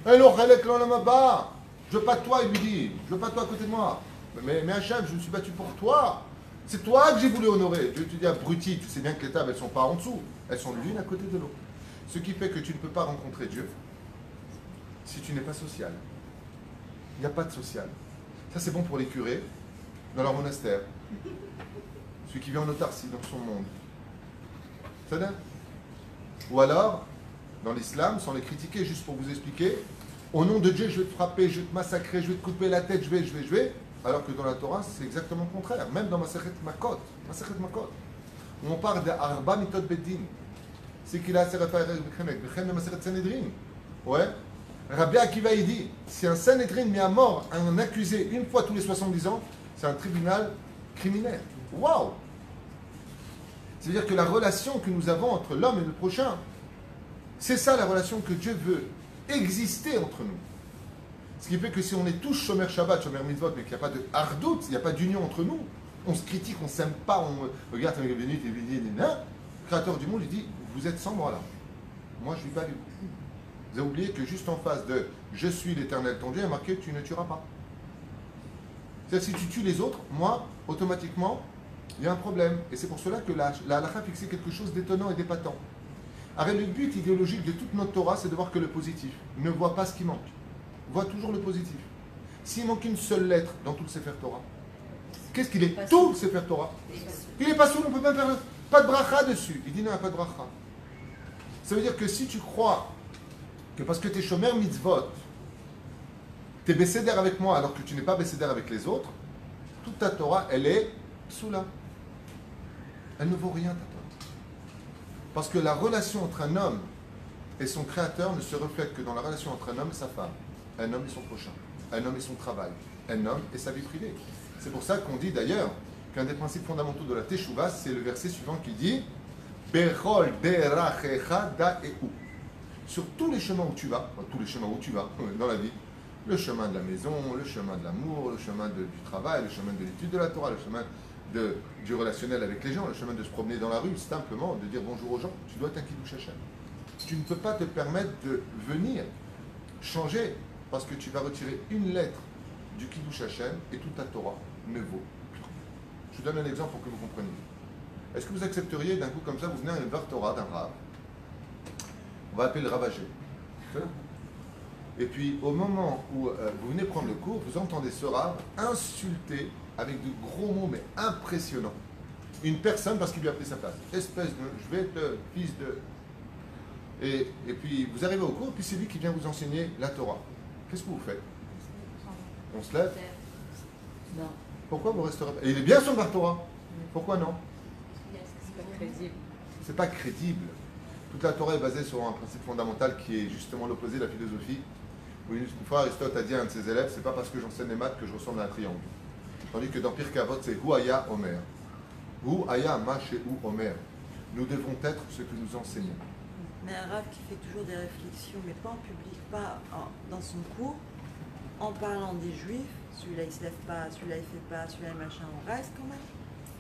Je veux pas de toi, il lui dit. Je veux pas de toi à côté de moi. Mais Hachem, je me suis battu pour toi. C'est toi que j'ai voulu honorer. Dieu te dit, abruti, tu sais bien que les tables, elles ne sont pas en dessous. Elles sont l'une à côté de l'autre. Ce qui fait que tu ne peux pas rencontrer Dieu si tu n'es pas social. Il n'y a pas de social. Ça, c'est bon pour les curés dans leur monastère. Celui qui vit en autarcie dans son monde. C'est bien. Ou alors, dans l'islam, sans les critiquer, juste pour vous expliquer, au nom de Dieu, je vais te frapper, je vais te massacrer, je vais te couper la tête, je vais. Alors que dans la Torah, c'est exactement le contraire. Même dans Masechet Makot, où on parle d'Arba Mitot Beddin, c'est qu'il a assez référé à Masechet Sanhedrin. Ouais. Rabbi Akiva, il dit, si un Sanhedrin met à mort un accusé une fois tous les 70 ans, c'est un tribunal criminel. Waouh! C'est-à-dire que la relation que nous avons entre l'homme et le prochain, c'est ça la relation que Dieu veut exister entre nous. Ce qui fait que si on est tous Shomer Shabbat, Shomer Mitzvot, mais qu'il n'y a pas de hardout, il n'y a pas d'union entre nous, on se critique, on ne s'aime pas, on regarde, le Créateur du monde, il dit, vous êtes sans moi là. Moi, je ne vis pas du tout. Vous avez oublié que juste en face de « Je suis l'Éternel ton Dieu », il y a marqué « Tu ne tueras pas ». C'est-à-dire si tu tues les autres, moi, automatiquement, il y a un problème. Et c'est pour cela que la halakha a fixé quelque chose d'étonnant et d'épatant. Alors, le but idéologique de toute notre Torah, c'est de voir que le positif. Ne vois pas ce qui manque. Vois toujours le positif. S'il manque une seule lettre dans tout le Sefer Torah, qu'est-ce qu'il est? Tout le Sefer Torah. Il n'est pas sourd, on ne peut pas faire pas de bracha dessus. Il dit non, il n'y a pas de bracha. Ça veut dire que si tu crois que parce que tu es Shomer Mitzvot, tu es Besséder avec moi alors que tu n'es pas Besséder avec les autres, toute ta Torah, elle est psoula. Elle ne vaut rien, ta Torah. Parce que la relation entre un homme et son créateur ne se reflète que dans la relation entre un homme et sa femme, un homme et son prochain, un homme et son travail, un homme et sa vie privée. C'est pour ça qu'on dit d'ailleurs qu'un des principes fondamentaux de la Teshuvah, c'est le verset suivant qui dit Bechol derachecha da'eu. Sur tous les chemins où tu vas, tous les chemins où tu vas dans la vie, le chemin de la maison, le chemin de l'amour, le chemin du travail, le chemin de l'étude de la Torah, le chemin du relationnel avec les gens, le chemin de se promener dans la rue, simplement de dire bonjour aux gens, tu dois être un Kiddush Hashem. Tu ne peux pas te permettre de venir changer parce que tu vas retirer une lettre du Kiddush Hashem et toute ta Torah ne vaut plus. Je vous donne un exemple pour que vous compreniez. Est-ce que vous accepteriez d'un coup comme ça, vous venez à une Dvar Torah d'un Rav, on va appeler le Ravagé. Et puis au moment où vous venez prendre le cours, vous entendez ce Rav insulter avec de gros mots mais impressionnants une personne parce qu'il lui a pris sa place. Espèce de, je vais être fils de... Et puis vous arrivez au cours, puis c'est lui qui vient vous enseigner la Torah. Qu'est-ce que vous faites? On se lève? Non. Pourquoi vous resterez pas? Et il est bien son Dvar Torah. Pourquoi non? C'est pas crédible. C'est pas crédible. Toute la Torah est basée sur un principe fondamental qui est justement l'opposé de la philosophie. Où une fois Aristote a dit à un de ses élèves, c'est pas parce que j'enseigne les maths que je ressemble à un triangle. Tandis que dans Pirkei Avot, c'est Hu Haya Omer. Hu Haya Ma Shehu Omer. Nous devons être ce que nous enseignons. Mais un Rav qui fait toujours des réflexions, mais pas en public, pas dans son cours, en parlant des Juifs, celui-là il se lève pas, celui-là il fait pas, celui-là il machin, on reste quand même.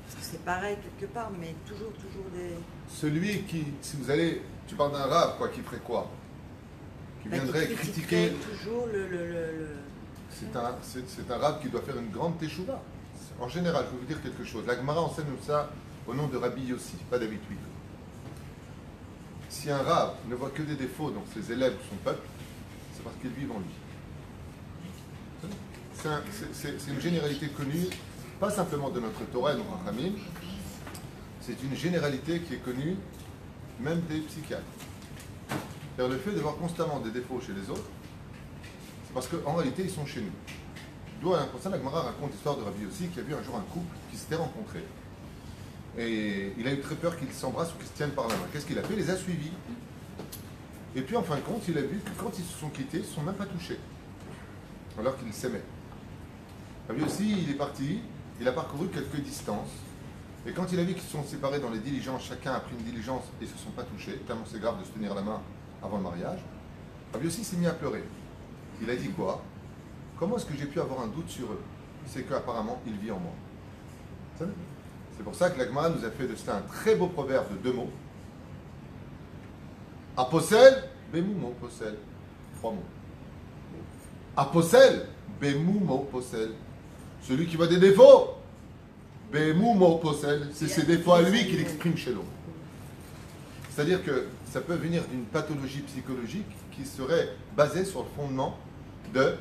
Parce que c'est pareil quelque part, mais toujours des... Celui qui, si vous allez, tu parles d'un Rav, quoi, qui ferait quoi? Qui viendrait critiquer... toujours C'est un Rav qui doit faire une grande teshuva. En général, je vais vous dire quelque chose. La Gemara enseigne ça au nom de Rabbi Yossi, pas David Huit. Si un Rav ne voit que des défauts dans ses élèves ou son peuple, c'est parce qu'ils vivent en lui. C'est une généralité connue pas simplement de notre Torah et nos Chachamim, c'est une généralité qui est connue même des psychiatres. Car le fait de voir constamment des défauts chez les autres, c'est parce qu'en réalité, ils sont chez nous. D'où pour ça, la Gemara raconte l'histoire de Rabbi Yossi qui a vu un jour un couple qui s'était rencontré. Et il a eu très peur qu'ils s'embrassent ou qu'ils se tiennent par la main. Qu'est-ce qu'il a fait? Il les a suivis. Et puis en fin de compte, il a vu que quand ils se sont quittés, ils ne se sont même pas touchés. Alors qu'ils s'aimaient. Rabbi Yossi, il est parti, il a parcouru quelques distances. Et quand il a vu qu'ils se sont séparés dans les diligences, chacun a pris une diligence et ne se sont pas touchés, tellement c'est grave de se tenir la main avant le mariage, Rabbi Yossi s'est mis à pleurer. Il a dit quoi? Comment est-ce que j'ai pu avoir un doute sur eux? C'est qu'apparemment, il vit en moi. C'est pour ça que l'Agma nous a fait de cela un très beau proverbe de 2 mots. Aposel, Bemoumo, Posel. 3 mots. Aposel, Bemoumo, Posel. Celui qui voit des défauts, Bemoumo, Posel. C'est ses défauts à lui qu'il exprime chez l'autre. C'est-à-dire que ça peut venir d'une pathologie psychologique qui serait basée sur le fondement de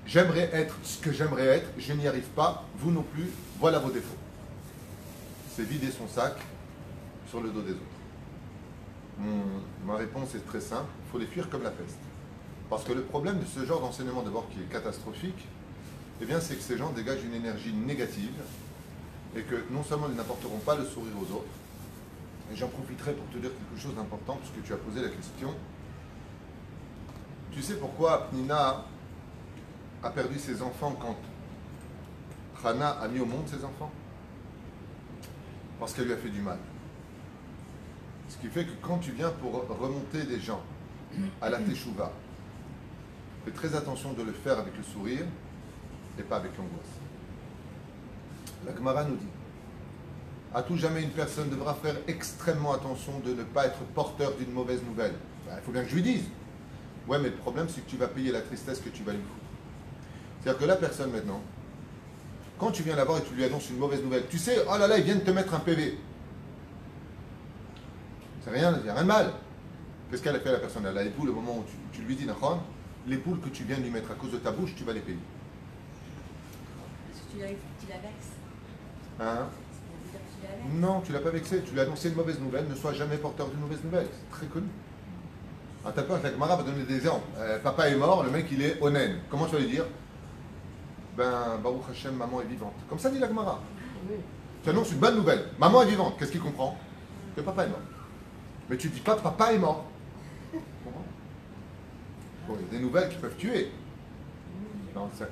j'aimerais être ce que j'aimerais être, je n'y arrive pas, vous non plus, voilà vos défauts. C'est vider son sac sur le dos des autres. Ma réponse est très simple, il faut les fuir comme la peste. Parce que le problème de ce genre d'enseignement d'abord qui est catastrophique, eh bien c'est que ces gens dégagent une énergie négative et que non seulement ils n'apporteront pas le sourire aux autres, et j'en profiterai pour te dire quelque chose d'important puisque tu as posé la question. Tu sais pourquoi Nina a perdu ses enfants quand Hana a mis au monde ses enfants? Parce qu'elle lui a fait du mal. Ce qui fait que quand tu viens pour remonter des gens à la Teshuvah, fais très attention de le faire avec le sourire et pas avec l'angoisse. La Gemara nous dit, à tout jamais une personne devra faire extrêmement attention de ne pas être porteur d'une mauvaise nouvelle. Il faut bien que je lui dise. Ouais, mais le problème c'est que tu vas payer la tristesse que tu vas lui foutre. C'est-à-dire que la personne maintenant, quand tu viens la voir et tu lui annonces une mauvaise nouvelle, tu sais, oh là là, ils viennent te mettre un PV. C'est rien, il n'y a rien de mal. Qu'est-ce qu'elle a fait la personne? Elle a les poules au moment où tu lui dis, les poules que tu viens de lui mettre à cause de ta bouche, tu vas les payer. Est-ce que tu la vexes? Hein? Non, tu ne l'as pas vexé, tu lui as annoncé une mauvaise nouvelle, ne sois jamais porteur d'une mauvaise nouvelle, c'est très connu. Ah, t'as peur que la Gemara va donner des exemples. Papa est mort, le mec il est onen. Comment tu vas lui dire? Ben, Baruch Hashem, maman est vivante. Comme ça dit la Gemara. Tu annonces une bonne nouvelle. Maman est vivante. Qu'est-ce qu'il comprend? Que papa est mort. Mais tu dis pas papa est mort. Bon, il y a des nouvelles qui peuvent tuer.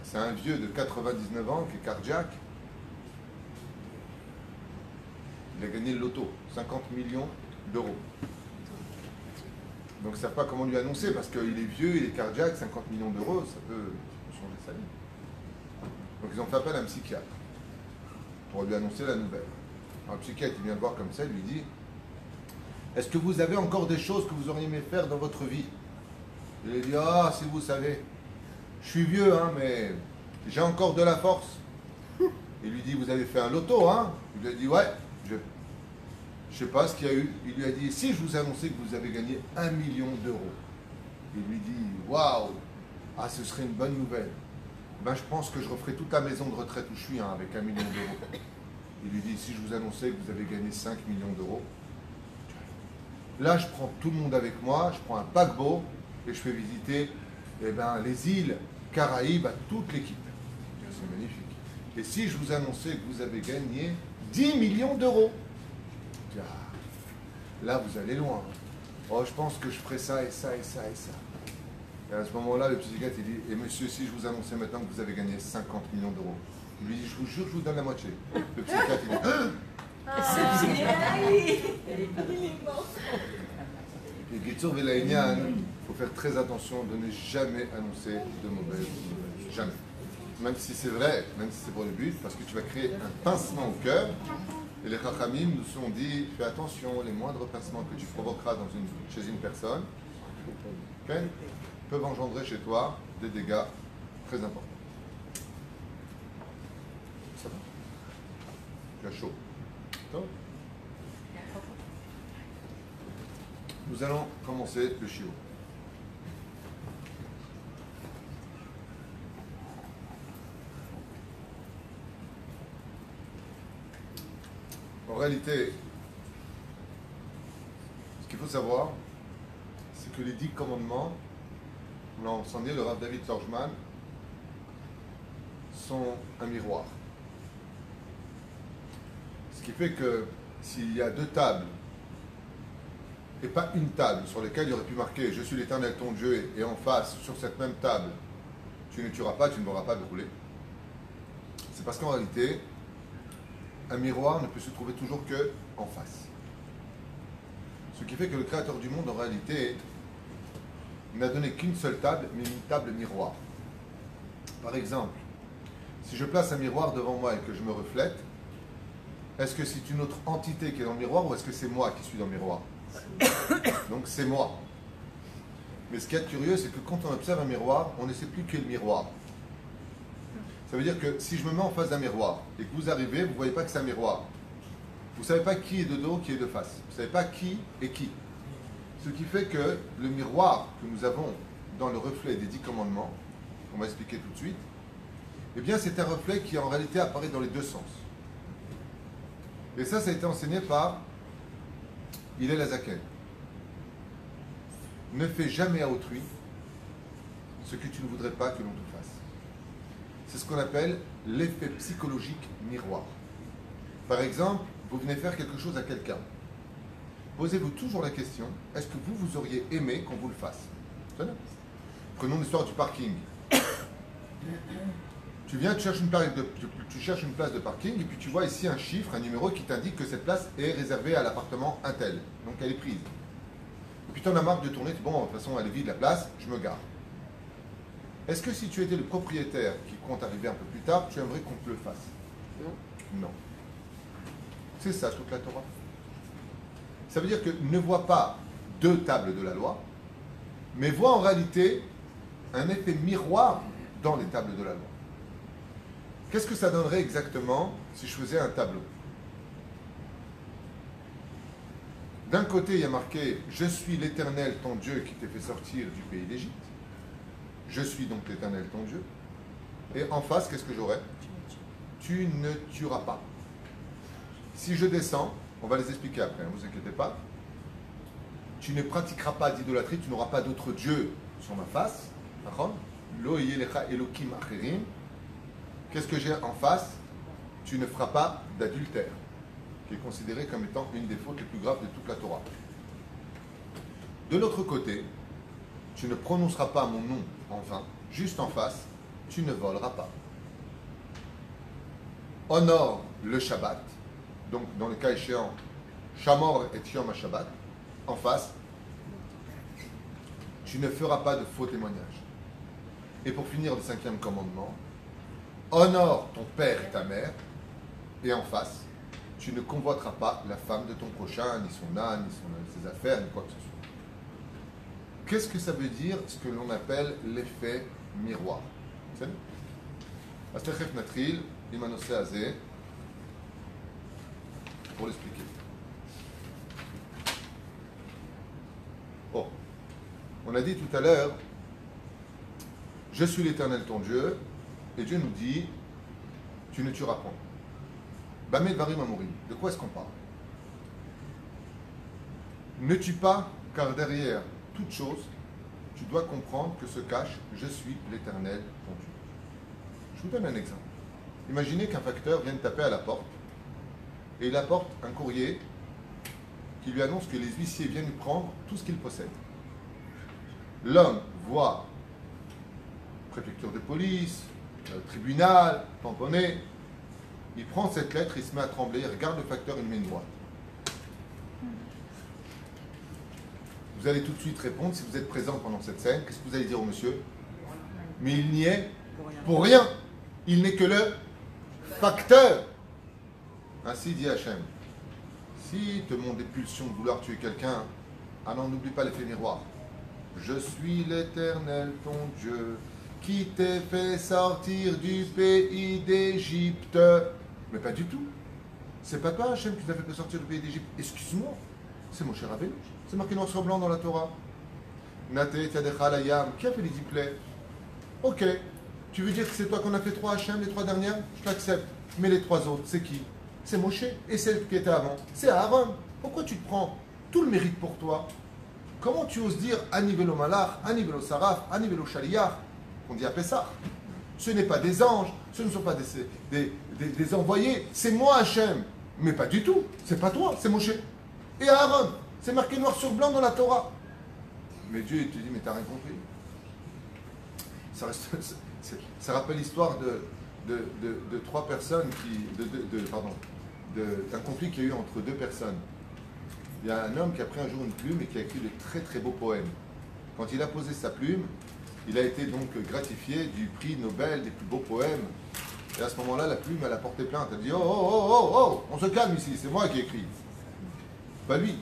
C'est un vieux de 99 ans qui est cardiaque. Il a gagné le loto. 50 millions d'euros. Donc ils ne savent pas comment lui annoncer parce qu'il est vieux, il est cardiaque, 50 millions d'euros, ça peut changer sa vie. Donc ils ont fait appel à un psychiatre pour lui annoncer la nouvelle. Alors, le psychiatre il vient le voir comme ça, il lui dit est-ce que vous avez encore des choses que vous auriez aimé faire dans votre vie? Il lui dit ah, si vous savez, je suis vieux, hein, mais j'ai encore de la force. Il lui dit vous avez fait un loto, hein? Il lui a dit ouais, je ne sais pas ce qu'il y a eu. Il lui a dit si je vous annonçais que vous avez gagné 1 million d'euros. Il lui dit waouh, ah ce serait une bonne nouvelle. Ben, je pense que je referai toute la maison de retraite où je suis hein, avec 1 million d'euros. Il lui dit, si je vous annonçais que vous avez gagné 5 millions d'euros, là je prends tout le monde avec moi, je prends un paquebot et je fais visiter les îles Caraïbes à toute l'équipe. C'est magnifique. Et si je vous annonçais que vous avez gagné 10 millions d'euros, là vous allez loin. Oh, je pense que je ferai ça et ça et ça et ça. Et à ce moment-là, le psychiatre, il dit, et monsieur, si je vous annonçais maintenant que vous avez gagné 50 millions d'euros, il lui dit, je vous jure, je vous donne la moitié. Le psychiatre, il dit, et Gitsur Velaïnian, il faut faire très attention de ne jamais annoncer de mauvaises nouvelles. Jamais. Même si c'est vrai, même si c'est pour le but, parce que tu vas créer un pincement au cœur. Et les Chachamim nous sont dit, fais attention, les moindres pincements que tu provoqueras chez une personne, okay, peuvent engendrer chez toi des dégâts très importants. Ça va? Tu as chaud. Nous allons commencer le shiur. réalité, ce qu'il faut savoir, c'est que les 10 commandements, on l'a enseigné, le Rav David Torjman, sont un miroir. Ce qui fait que s'il y a 2 tables, et pas une table sur laquelle il aurait pu marquer « Je suis l'Éternel ton Dieu » et en face, sur cette même table, « Tu ne tueras pas, tu ne m'auras pas brûlé », c'est parce qu'en réalité, un miroir ne peut se trouver toujours que en face. Ce qui fait que le Créateur du monde, en réalité, n'a donné qu'une seule table, mais une table miroir. Par exemple, si je place un miroir devant moi et que je me reflète, est-ce que c'est une autre entité qui est dans le miroir ou est-ce que c'est moi qui suis dans le miroir? Donc c'est moi. Mais ce qui est curieux, c'est que quand on observe un miroir, on ne sait plus qui est le miroir. Ça veut dire que si je me mets en face d'un miroir et que vous arrivez, vous ne voyez pas que c'est un miroir. Vous ne savez pas qui est de dos, qui est de face. Vous ne savez pas qui est qui. Ce qui fait que le miroir que nous avons dans le reflet des 10 commandements, qu'on va expliquer tout de suite, eh bien c'est un reflet qui en réalité apparaît dans les 2 sens. Et ça a été enseigné par Hillel Hazaken. Ne fais jamais à autrui ce que tu ne voudrais pas que l'on te fasse. C'est ce qu'on appelle l'effet psychologique miroir. Par exemple, vous venez faire quelque chose à quelqu'un. Posez-vous toujours la question, est-ce que vous auriez aimé qu'on vous le fasse? Prenons l'histoire du parking. Tu viens, tu cherches une place de parking et puis tu vois ici un chiffre, un numéro qui t'indique que cette place est réservée à l'appartement Intel. Donc elle est prise. Et puis tu en as marre de tourner, bon, de toute façon elle est vide la place, je me gare. Est-ce que si tu étais le propriétaire qui compte arriver un peu plus tard, tu aimerais qu'on te le fasse? Non. Non. C'est ça toute la Torah. Ça veut dire que ne vois pas 2 tables de la loi, mais vois en réalité un effet miroir dans les tables de la loi. Qu'est-ce que ça donnerait exactement si je faisais un tableau? D'un côté, il y a marqué « Je suis l'Éternel, ton Dieu, qui t'ai fait sortir du pays d'Égypte. Je suis donc l'Éternel, ton Dieu. » Et en face, qu'est-ce que j'aurais? « Tu ne tueras pas. » Si je descends, on va les expliquer après, ne vous inquiétez pas. Tu ne pratiqueras pas d'idolâtrie, tu n'auras pas d'autre Dieu sur ma face. Lo yelecha elokim acherim. Qu'est-ce que j'ai en face? Tu ne feras pas d'adultère, qui est considéré comme étant une des fautes les plus graves de toute la Torah. De l'autre côté, tu ne prononceras pas mon nom en vain. Juste en face, tu ne voleras pas. Honore le Shabbat. Donc, dans le cas échéant, Shamor et Yom HaShabbat. En face, tu ne feras pas de faux témoignages. Et pour finir, le 5e commandement, honore ton père et ta mère. Et en face, tu ne convoiteras pas la femme de ton prochain, ni son âne, ni ses affaires, ni quoi que ce soit. Qu'est-ce que ça veut dire, ce que l'on appelle l'effet miroir? C'est Astechef Natril, Imanosé Azé, pour l'expliquer. Bon, on a dit tout à l'heure, je suis l'Éternel ton Dieu, et Dieu nous dit, tu ne tueras point. Bamé Varim Amourim, de quoi est-ce qu'on parle? Ne tue pas, car derrière toute chose, tu dois comprendre que se cache, je suis l'Éternel ton Dieu. Je vous donne un exemple. Imaginez qu'un facteur vienne taper à la porte, et il apporte un courrier qui lui annonce que les huissiers viennent lui prendre tout ce qu'il possède. L'homme voit préfecture de police, tribunal, tamponné. Il prend cette lettre, il se met à trembler, il regarde le facteur, il met une droite. Vous allez tout de suite répondre, si vous êtes présent pendant cette scène, qu'est-ce que vous allez dire au monsieur? Mais il n'y est pour rien. Il n'est que le facteur. Ainsi dit Hachem. Si te montent des pulsions de vouloir tuer quelqu'un, alors n'oublie pas l'effet miroir. Je suis l'Éternel ton Dieu, qui t'ai fait sortir du pays d'Égypte. Mais pas du tout. C'est pas toi, Hachem, qui t'a fait sortir du pays d'Égypte. Excuse-moi, c'est mon cher Rabbeinu. C'est marqué noir sur blanc dans la Torah. Nate Tyadecha Layam. Qui a fait les 10 plaies? Ok. Tu veux dire que c'est toi qu'on a fait 3 Hachem, les 3 dernières? Je t'accepte. Mais les 3 autres, c'est qui? c'est Moshe. Et celle qui était avant, c'est Aaron. Pourquoi tu te prends tout le mérite pour toi? Comment tu oses dire Anivelo Malach, Anivelo Saraf, Anivelo Shaliach, qu'on dit à Pessah? Ce n'est pas des anges, ce ne sont pas des envoyés, c'est moi Hachem. Mais pas du tout, c'est pas toi, c'est Moshe. Et Aaron, c'est marqué noir sur blanc dans la Torah. Mais Dieu, il te dit, mais t'as rien compris. Ça rappelle l'histoire de trois personnes d'un conflit qu'il y a eu entre deux personnes. Il y a un homme qui a pris un jour une plume et qui a écrit de très très beaux poèmes. Quand il a posé sa plume, il a été donc gratifié du prix Nobel des plus beaux poèmes. Et à ce moment-là, la plume, elle a porté plainte. Elle dit, oh, on se calme ici, c'est moi qui ai écrit. Pas lui.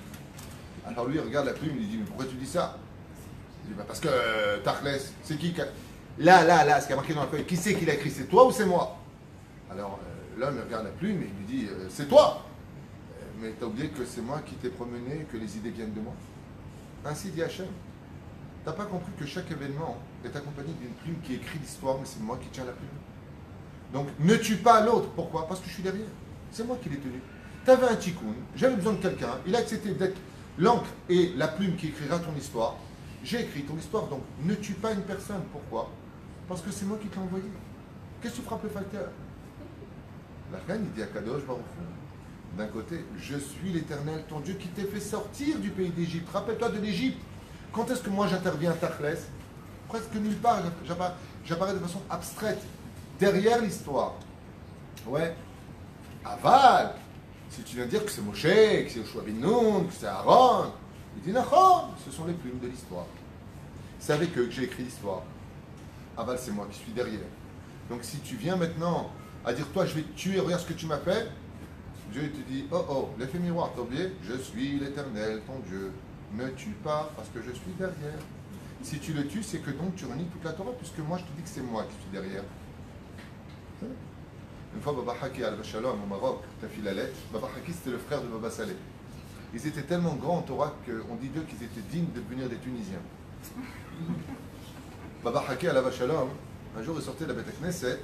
Alors lui, il regarde la plume, il lui dit, mais pourquoi tu dis ça? Il dit, bah parce que Tachles, c'est qui Là, ce qui a marqué dans la feuille, qui c'est qui l'a écrit? C'est toi ou c'est moi? Alors l'homme regarde la plume et il lui dit, c'est toi. Mais t'as oublié que c'est moi qui t'ai promené, que les idées viennent de moi. Ainsi dit Hachem. T'as pas compris que chaque événement est accompagné d'une plume qui écrit l'histoire, mais c'est moi qui tiens la plume. Donc ne tue pas l'autre. Pourquoi? Parce que je suis derrière. C'est moi qui l'ai tenu. T'avais un tikkun, j'avais besoin de quelqu'un, il a accepté d'être l'encre et la plume qui écrira ton histoire. J'ai écrit ton histoire, donc ne tue pas une personne. Pourquoi? Parce que c'est moi qui te l'ai envoyé. Qu'est-ce que tu frappes le facteur? La reine, il dit à Kadosh Baruch Hu, d'un côté, je suis l'Éternel, ton Dieu qui t'ai fait sortir du pays d'Égypte. Rappelle-toi de l'Égypte. Quand est-ce que moi j'interviens à Tachles? Presque nulle part. J'apparais de façon abstraite, derrière l'histoire. Ouais. Aval, si tu viens dire que c'est Moshe, que c'est Yoshua ben Nun, que c'est Aaron, il dit Nachon, ce sont les plumes de l'histoire. C'est avec eux que j'ai écrit l'histoire. Aval, c'est moi qui suis derrière. Donc si tu viens maintenant à dire toi je vais te tuer, regarde ce que tu m'as fait, Dieu te dit oh, l'effet miroir, t'as oublié? Je suis l'Éternel, ton Dieu. Ne tue pas parce que je suis derrière. Si tu le tues, c'est que donc tu renies toute la Torah, puisque moi je te dis que c'est moi qui suis derrière. Une fois, Baba Haki al Shalom au Maroc, ta fille la lettre, Baba Haki c'était le frère de Baba Saleh. Ils étaient tellement grands en Torah qu'on dit d'eux qu'ils étaient dignes de devenir des Tunisiens. Baba Haki al Shalom, un jour il sortait de la Beth Knesset,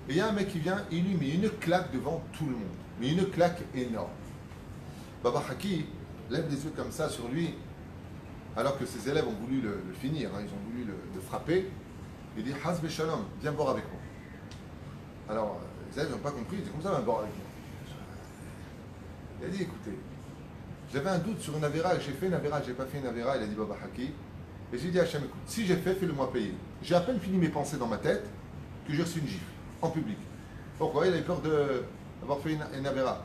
et il y a un mec qui vient, il lui met une claque devant tout le monde. Mais une claque énorme. Baba Haki lève des yeux comme ça sur lui, alors que ses élèves ont voulu le finir, hein, ils ont voulu le frapper. Il dit Hasbe Shalom, viens boire avec moi. Alors, les élèves n'ont pas compris, ils disent comme ça, viens boire avec moi. Il a dit écoutez, j'avais un doute sur une avéra, j'ai fait une avéra, j'ai pas fait une avéra, il a dit Baba Haki. Et j'ai dit à Hachem, écoute, si j'ai fait, fais-le-moi payer. J'ai à peine fini mes pensées dans ma tête que j'ai reçu une gifle, en public. Pourquoi? Il avait peur d'avoir fait une avéra.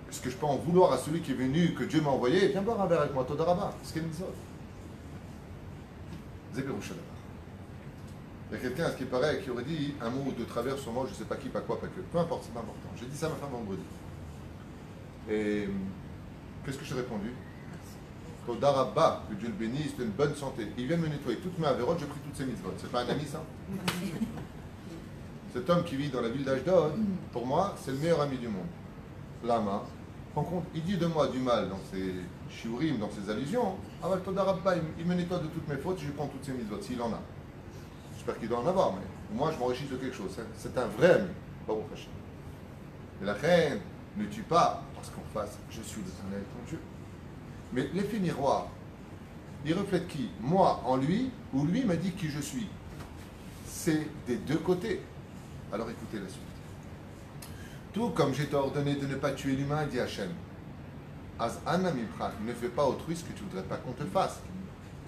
Est-ce que je peux en vouloir à celui qui est venu, que Dieu m'a envoyé? Viens boire un verre avec moi, Todarabah. C'est qu'elle me dit. Il y a quelqu'un, à ce qui paraît, qui aurait dit un mot de travers sur moi, je ne sais pas qui, pas quoi, pas que. Peu importe, c'est pas important. J'ai dit ça à ma femme vendredi. Et qu'est-ce que je t'ai répondu? Todarabah, que Dieu le bénisse, c'est une bonne santé. Il vient me nettoyer toutes mes avérotes, j'ai pris toutes ses mitzvot. C'est pas un ami, ça? Cet homme qui vit dans la ville d'Ashdod, pour moi, c'est le meilleur ami du monde. Lama, rends compte, il dit de moi du mal dans ses shiurim, dans ses allusions. Ah, Todarabah, il me nettoie de toutes mes fautes, je lui prends toutes ses mitzvot, s'il en a. J'espère qu'il doit en avoir, mais moi je m'enrichis de quelque chose. C'est un vrai ami. Baruch Hashem. Et la reine ne tue pas parce qu'en face, je suis l'Éternel, ton Dieu. Mais l'effet miroir, il reflète qui? Moi en lui, ou lui m'a dit qui je suis? C'est des deux côtés. Alors écoutez la suite. Tout comme j'ai ordonné de ne pas tuer l'humain, dit Hachem. Az ana mimcha, ne fais pas autrui ce que tu ne voudrais pas qu'on te fasse.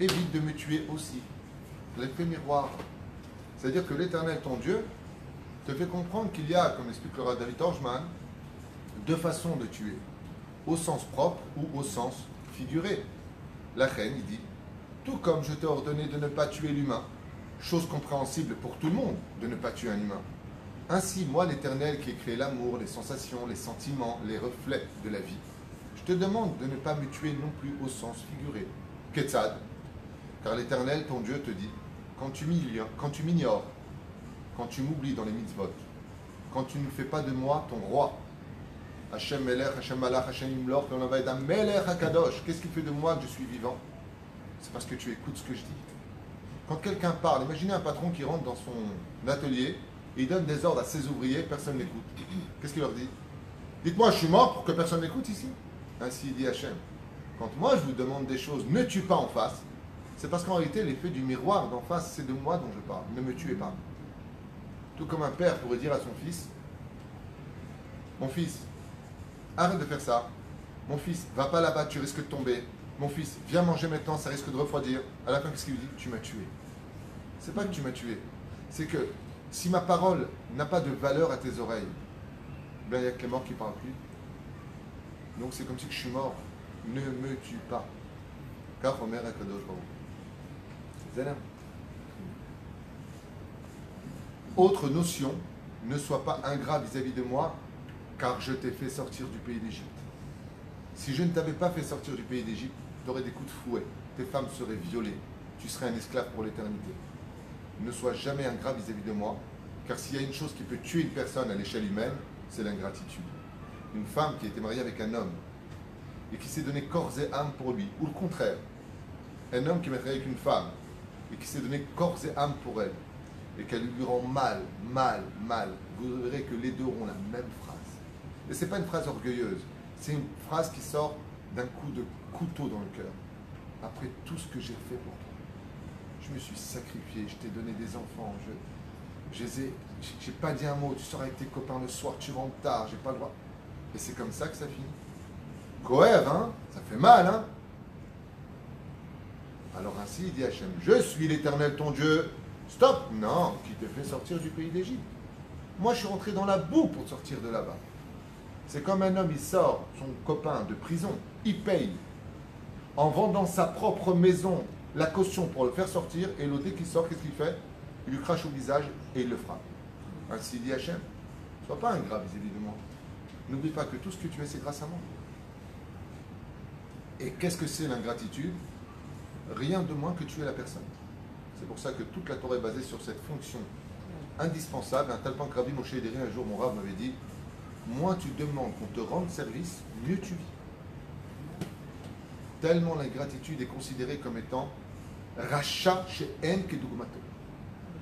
Évite de me tuer aussi. L'effet miroir. C'est-à-dire que l'Éternel, ton Dieu, te fait comprendre qu'il y a, comme explique le Rav David Orjman, deux façons de tuer. Au sens propre ou au sens figuré. La reine, il dit, tout comme je t'ai ordonné de ne pas tuer l'humain, chose compréhensible pour tout le monde, de ne pas tuer un humain. Ainsi, moi, l'Éternel qui ai créé l'amour, les sensations, les sentiments, les reflets de la vie, je te demande de ne pas me tuer non plus au sens figuré. Ketzad, car l'Éternel, ton Dieu, te dit, quand tu m'ignores, quand tu m'oublies dans les mitzvot, quand tu ne fais pas de moi ton roi, Hachem Melech, Hachem Malach, Hachem Imlor, on va être Melech HaKadosh, qu'est-ce qui fait de moi que je suis vivant? C'est parce que tu écoutes ce que je dis. Quand quelqu'un parle, imaginez un patron qui rentre dans son atelier et il donne des ordres à ses ouvriers, personne n'écoute. Qu'est-ce qu'il leur dit? Dites-moi, je suis mort pour que personne n'écoute ici. Ainsi dit Hachem. Quand moi je vous demande des choses, ne tue pas en face, c'est parce qu'en réalité, l'effet du miroir d'en face, c'est de moi dont je parle. Ne me tuez pas. Tout comme un père pourrait dire à son fils, mon fils, arrête de faire ça. Mon fils, va pas là-bas, tu risques de tomber. Mon fils, viens manger maintenant, ça risque de refroidir. À la fin, qu'est-ce qu'il lui dit? Tu m'as tué. C'est pas que tu m'as tué. C'est que si ma parole n'a pas de valeur à tes oreilles, ben il y a que les morts qui ne parlent plus. Donc c'est comme si je suis mort. Ne me tue pas. Car Omer Akadosh Baruch. Autre notion, ne sois pas ingrat vis-à-vis de moi, car je t'ai fait sortir du pays d'Égypte. Si je ne t'avais pas fait sortir du pays d'Égypte, tu aurais des coups de fouet, tes femmes seraient violées, tu serais un esclave pour l'éternité. Ne sois jamais ingrat vis-à-vis de moi, car s'il y a une chose qui peut tuer une personne à l'échelle humaine, c'est l'ingratitude. Une femme qui a été mariée avec un homme et qui s'est donné corps et âme pour lui, ou le contraire, un homme qui est marié avec une femme et qui s'est donné corps et âme pour elle, et qu'elle lui rend mal, vous verrez que les deux auront la même phrase. Et ce n'est pas une phrase orgueilleuse, c'est une phrase qui sort d'un coup de couteau dans le cœur. Après tout ce que j'ai fait pour toi, je me suis sacrifié, je t'ai donné des enfants, j'ai pas dit un mot, tu sors avec tes copains le soir, tu rentres tard, j'ai pas le droit. Et c'est comme ça que ça finit. Coëv, hein, ça fait mal, hein. Alors ainsi, il dit Hachem, je suis l'Éternel ton Dieu. Stop! Non, qui te fait sortir du pays d'Égypte. Moi, je suis rentré dans la boue pour sortir de là-bas. C'est comme un homme, il sort son copain de prison, il paye en vendant sa propre maison, la caution pour le faire sortir, et l'autre, dès qu'il sort, qu'est-ce qu'il fait? Il lui crache au visage et il le frappe. Ainsi dit Hachem, ne sois pas ingrat vis-à-vis de moi. N'oublie pas que tout ce que tu es, c'est grâce à moi. Et qu'est-ce que c'est l'ingratitude? Rien de moins que tuer la personne. C'est pour ça que toute la Torah est basée sur cette fonction indispensable, un tel point que Rabbi Moshe Ederi, un jour, mon Rav m'avait dit, moins tu demandes qu'on te rende service, mieux tu vis. Tellement l'ingratitude est considérée comme étant rachat chez En Kedugmato.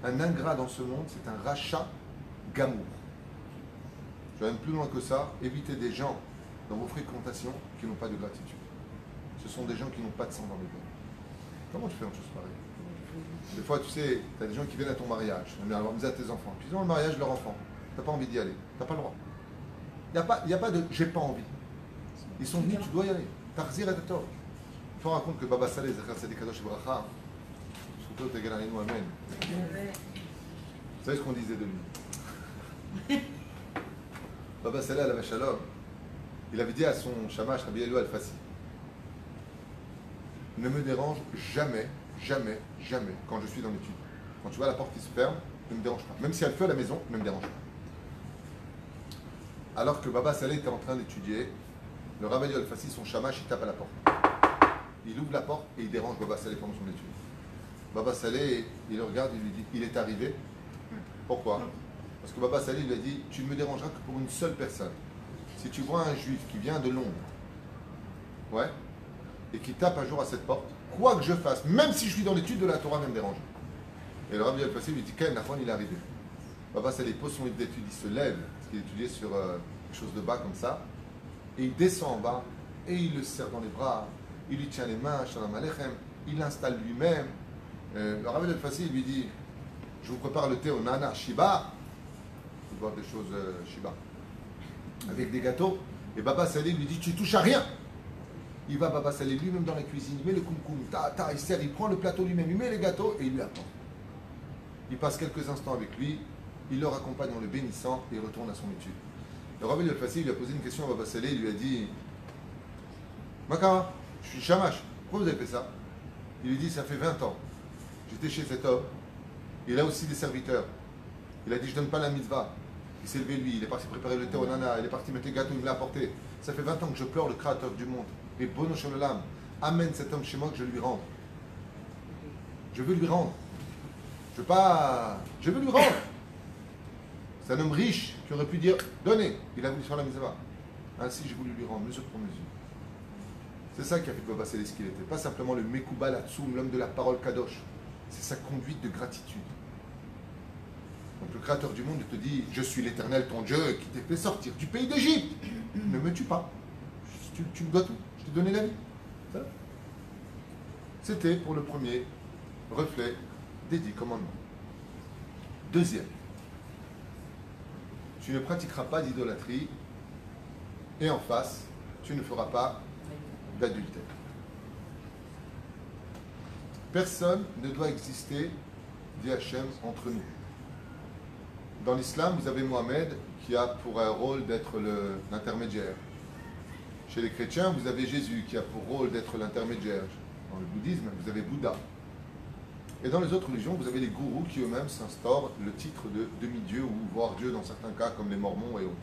Un ingrat dans ce monde, c'est un rachat gamour. Je vais même plus loin que ça, évitez des gens dans vos fréquentations qui n'ont pas de gratitude. Ce sont des gens qui n'ont pas de sang dans les veines. Comment tu fais une chose pareille? Des fois, tu sais, tu as des gens qui viennent à ton mariage, on vient à tes enfants, puis ils ont le mariage de leur enfant. Tu n'as pas envie d'y aller, tu n'as pas le droit. Il n'y a pas de j'ai pas envie. Ils sont venus, tu dois y aller. Tarzir et Tator. Il faut raconter que Baba Saleh, Zachar Sadi Kadosh Ibracha, surtout Tegalaninu Amen. Vous savez ce qu'on disait de lui? Baba Saleh à la Shalom, il avait dit à son shamash, Rabbi Elou Al-Fassi, ne me dérange jamais, quand je suis dans l'étude. Quand tu vois la porte qui se ferme, ne me dérange pas. Même si elle fait à la maison, ne me dérange pas. Alors que Baba Saleh était en train d'étudier, le Rabbi Al-Fassi, son shamash, il tape à la porte. Il ouvre la porte et il dérange Baba Saleh pendant son étude. Baba Saleh, il le regarde, il lui dit, il est arrivé. Pourquoi? Parce que Baba Saleh lui a dit, tu ne me dérangeras que pour une seule personne. Si tu vois un juif qui vient de Londres, ouais, et qui tape un jour à cette porte, quoi que je fasse, même si je suis dans l'étude de la Torah, va me déranger. Et le Rabbi Al-Fassi lui dit, Ken, Nafon, il est arrivé. Baba Saleh pose son livre d'étude, il se lève, parce qu'il étudiait sur quelque chose de bas comme ça, et il descend en bas, et il le serre dans les bras, il lui tient les mains, Shalom Aleichem, il l'installe lui-même. Le Rabbi Al-Fassi lui dit, je vous prépare le thé au Nana Shiba, il faut boire des choses Shiba, avec des gâteaux, et Baba Saleh lui dit, tu touches à rien. Il va Baba Saleh lui-même dans la cuisine, il met le koum-koum, il sert, il prend le plateau lui-même, il met les gâteaux et il lui apporte. Il passe quelques instants avec lui, il le raccompagne en le bénissant et il retourne à son étude. Le Rabbi Al-Fassi lui a posé une question à Baba Saleh, il lui a dit, Makara, je suis shamash, pourquoi vous avez fait ça? Il lui dit, ça fait 20 ans, j'étais chez cet homme, il a aussi des serviteurs. Il a dit, je ne donne pas la mitzvah. Il s'est levé lui, il est parti préparer le thé au nana, il est parti mettre les gâteaux, il me l'a apporté. Ça fait 20 ans que je pleure le créateur du monde. Et Bono Shalom, amène cet homme chez moi que je lui rende. Je veux lui rendre. Je veux lui rendre. C'est un homme riche qui aurait pu dire, donnez. Il a voulu faire la mitzvah. Ainsi, j'ai voulu lui rendre, mesure pour mesure. C'est ça qui a fait Baba Saleh ce qu'il était. Pas simplement le Mekubal Atsoum, l'homme de la parole Kadosh. C'est sa conduite de gratitude. Donc le Créateur du monde te dit, je suis l'Éternel ton Dieu qui t'ai fait sortir du pays d'Égypte. Ne me tue pas. Tu me dois tout. Je t'ai donné la vie. C'était pour le premier reflet des 10 commandements. Deuxième, tu ne pratiqueras pas d'idolâtrie et en face, tu ne feras pas d'adultère. Personne ne doit exister, dit Hachem, entre nous. Dans l'islam, vous avez Mohamed qui a pour un rôle d'être l'intermédiaire. Chez les chrétiens, vous avez Jésus qui a pour rôle d'être l'intermédiaire. Dans le bouddhisme, vous avez Bouddha. Et dans les autres religions, vous avez les gourous qui eux-mêmes s'instaurent le titre de demi-dieu ou voire Dieu dans certains cas, comme les Mormons et autres.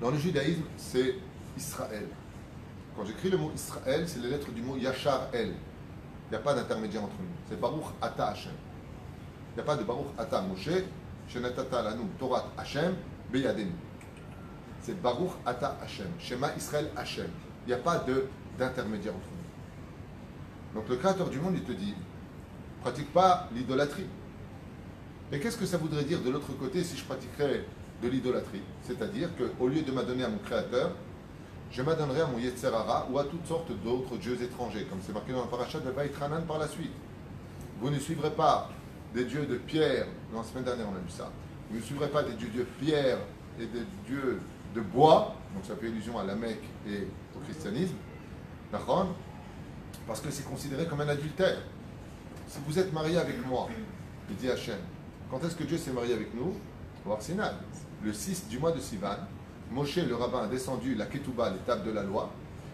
Dans le judaïsme, c'est Israël. Quand j'écris le mot Israël, c'est les lettres du mot Yachar El. Il n'y a pas d'intermédiaire entre nous. C'est Baruch Ata Hashem. Il n'y a pas de Baruch Ata Moshe, Shenatata Lanu Torat Hashem, Beyadenu. C'est Baruch Ata Hashem, Shema Israël Hashem. Il n'y a pas d'intermédiaire entre nous. Donc le Créateur du monde, il te dit, pratique pas l'idolâtrie. Et qu'est-ce que ça voudrait dire de l'autre côté si je pratiquerais de l'idolâtrie? C'est-à-dire qu'au lieu de m'adonner à mon Créateur, je m'adonnerai à mon Yetzer Hara ou à toutes sortes d'autres dieux étrangers, comme c'est marqué dans la paracha de Vaïtranan par la suite. Vous ne suivrez pas des dieux de pierre, la semaine dernière on a vu ça, vous ne suivrez pas des dieux de pierre et des dieux de bois, donc ça fait allusion à la Mecque et au christianisme, d'accord? Parce que c'est considéré comme un adultère. Si vous êtes marié avec moi, il dit Hachem, quand est-ce que Dieu s'est marié avec nous? Au Har Sinaï, le 6 du mois de Sivan. Moshe, le rabbin, a descendu la Ketouba, l'étape de la loi.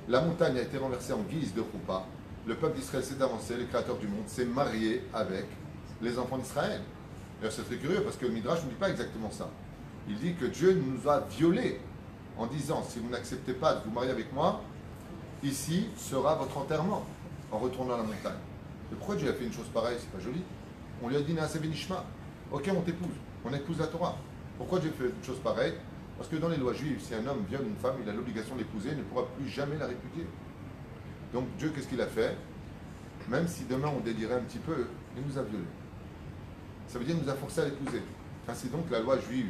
La montagne a été renversée en guise de roupa. Le peuple d'Israël s'est avancé, le Créateur du monde s'est marié avec les enfants d'Israël. D'ailleurs, c'est très curieux parce que le Midrash ne dit pas exactement ça. Il dit que Dieu nous a violés en disant, si vous n'acceptez pas de vous marier avec moi, ici sera votre enterrement en retournant à la montagne. Mais pourquoi Dieu a fait une chose pareille? C'est pas joli. On lui a dit, Naaseh Benishma. Ok, on t'épouse. On épouse la Torah. Pourquoi Dieu fait une chose pareille? Parce que dans les lois juives, si un homme viole une femme, il a l'obligation de l'épouser, il ne pourra plus jamais la répudier. Donc Dieu, qu'est-ce qu'il a fait? Même si demain on délirait un petit peu, il nous a violés. Ça veut dire qu'il nous a forcé à l'épouser. Ainsi donc, la loi juive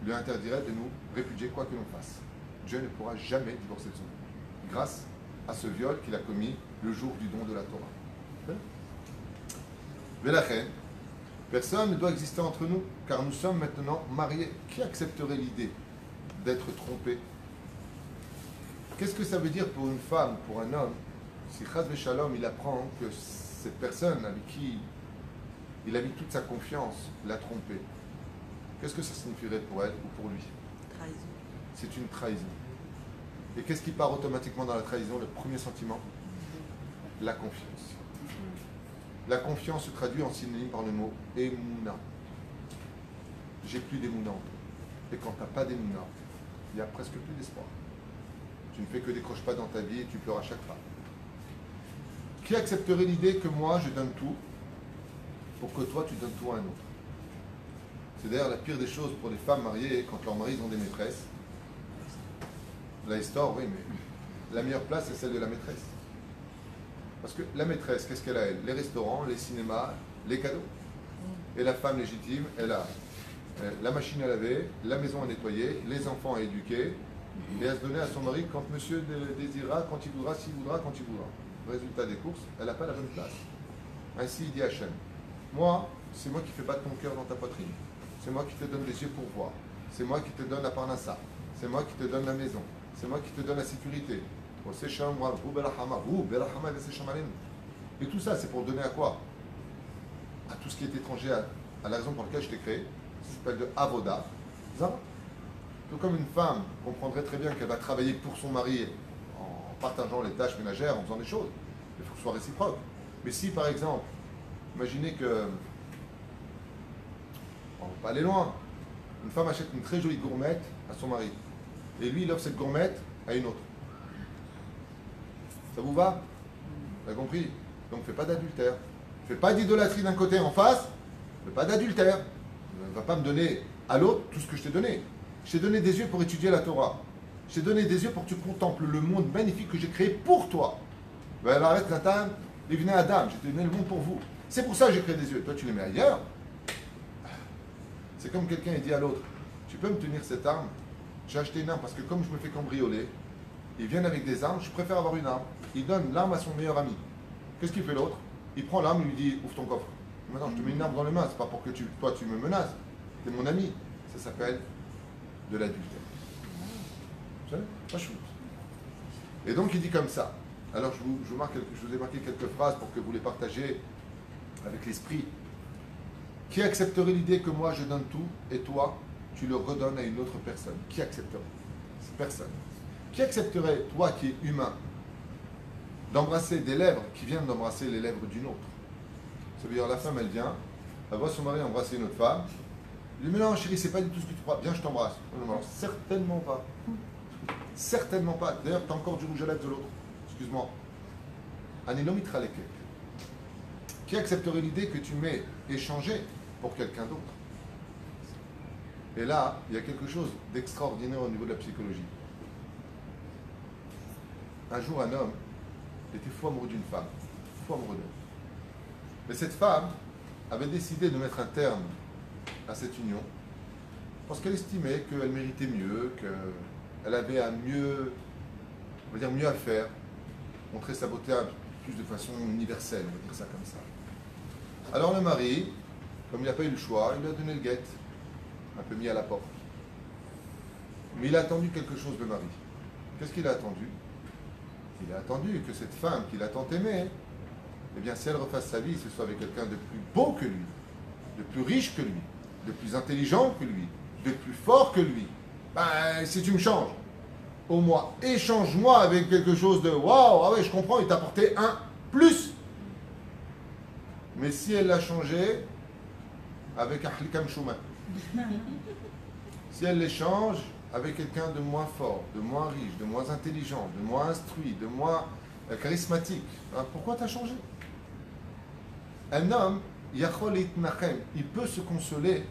lui interdirait de nous répudier quoi que l'on fasse. Dieu ne pourra jamais divorcer de son mari, grâce à ce viol qu'il a commis le jour du don de la Torah. Velachen, personne ne doit exister entre nous, car nous sommes maintenant mariés. Qui accepterait l'idée d'être trompé? Qu'est-ce que ça veut dire pour une femme, pour un homme, si Chaz Veshalom, il apprend que cette personne avec qui il a mis toute sa confiance l'a trompé? Qu'est-ce que ça signifierait pour elle ou pour lui? Trahison. C'est une trahison. Et qu'est-ce qui part automatiquement dans la trahison? Le premier sentiment? La confiance. La confiance se traduit en synonyme par le mot Emouna. J'ai plus d'Emouna en toi. Et quand tu n'as pas d'Emouna, il n'y a presque plus d'espoir. Tu ne fais que des croche-pas dans ta vie et tu pleures à chaque pas. Qui accepterait l'idée que moi je donne tout pour que toi tu donnes tout à un autre? C'est d'ailleurs la pire des choses pour les femmes mariées quand leurs maris ont des maîtresses. La histoire, oui, mais la meilleure place c'est celle de la maîtresse. Parce que la maîtresse, qu'est-ce qu'elle a elle? Les restaurants, les cinémas, les cadeaux. Et la femme légitime, elle a la machine à laver, la maison à nettoyer, les enfants à éduquer, et à se donner à son mari quand monsieur désirera, quand il voudra, s'il voudra, quand il voudra. Résultat des courses, elle n'a pas la bonne place. Ainsi il dit Hachem, moi, c'est moi qui fais battre ton cœur dans ta poitrine. C'est moi qui te donne les yeux pour voir. C'est moi qui te donne la parnassa. C'est moi qui te donne la maison. C'est moi qui te donne la sécurité. Et tout ça, c'est pour donner à quoi? À tout ce qui est étranger, à la raison pour laquelle je t'ai créé. Ça s'appelle de Avoda. Zara. Tout comme une femme comprendrait très bien qu'elle va travailler pour son mari en partageant les tâches ménagères, en faisant des choses. Il faut que ce soit réciproque. Mais si, par exemple, imaginez que, on ne va pas aller loin, une femme achète une très jolie gourmette à son mari, et lui, il offre cette gourmette à une autre. Ça vous va? Vous avez compris? Donc, fais pas d'adultère. Fais pas d'idolâtrie d'un côté en face, fais pas d'adultère. Ne va pas me donner à l'autre tout ce que je t'ai donné. Je t'ai donné des yeux pour étudier la Torah. Je t'ai donné des yeux pour que tu contemples le monde magnifique que j'ai créé pour toi. Ben, arrête, Nathan, il venait Adam, j'ai donné le monde pour vous. C'est pour ça que j'ai créé des yeux. Toi, tu les mets ailleurs. C'est comme quelqu'un il dit à l'autre, tu peux me tenir cette arme? J'ai acheté une arme parce que comme je me fais cambrioler, ils viennent avec des armes, je préfère avoir une arme. Il donne l'arme à son meilleur ami. Qu'est-ce qu'il fait l'autre? Il prend l'arme, il lui dit, ouvre ton coffre. Maintenant, je te mets une arme dans les mains, c'est pas pour que toi tu me menaces. T'es mon ami. Ça s'appelle de l'adultère. Vous savez? Pas chou. Et donc il dit comme ça. Alors je vous ai marqué quelques phrases pour que vous les partagez avec l'esprit. Qui accepterait l'idée que moi je donne tout et toi tu le redonnes à une autre personne? Qui accepterait? Personne. Qui accepterait, toi qui es humain, d'embrasser des lèvres qui viennent d'embrasser les lèvres d'une autre? Ça veut dire la femme elle vient, elle voit son mari embrasser une autre femme, elle dit mais non chérie c'est pas du tout ce que tu crois, viens je t'embrasse. Non, certainement pas. Certainement pas. D'ailleurs tu as encore du rouge à lèvres de l'autre. Excuse-moi. Anélomitre à qui accepterait l'idée que tu m'aies échangé pour quelqu'un d'autre? Et là, il y a quelque chose d'extraordinaire au niveau de la psychologie. Un jour, un homme était fou amoureux d'une femme, fou amoureux d'elle. Mais cette femme avait décidé de mettre un terme à cette union parce qu'elle estimait qu'elle méritait mieux, qu'elle avait à mieux, on va dire mieux à faire, montrer sa beauté plus de façon universelle, on va dire ça comme ça. Alors le mari, comme il n'a pas eu le choix, il lui a donné le guet, un peu mis à la porte. Mais il a attendu quelque chose de mari. Qu'est-ce qu'il a attendu? Il a attendu que cette femme qu'il a tant aimée, eh bien si elle refasse sa vie, ce soit avec quelqu'un de plus beau que lui, de plus riche que lui, de plus intelligent que lui, de plus fort que lui. Ben, si tu me changes, au moins échange-moi avec quelque chose de waouh, ah ouais, je comprends, il t'a apporté un plus. Mais si elle l'a changé avec un hlikam chouma, si elle l'échange avec quelqu'un de moins fort, de moins riche, de moins intelligent, de moins instruit, de moins charismatique, hein, pourquoi t'as changé? Un homme, il peut se consoler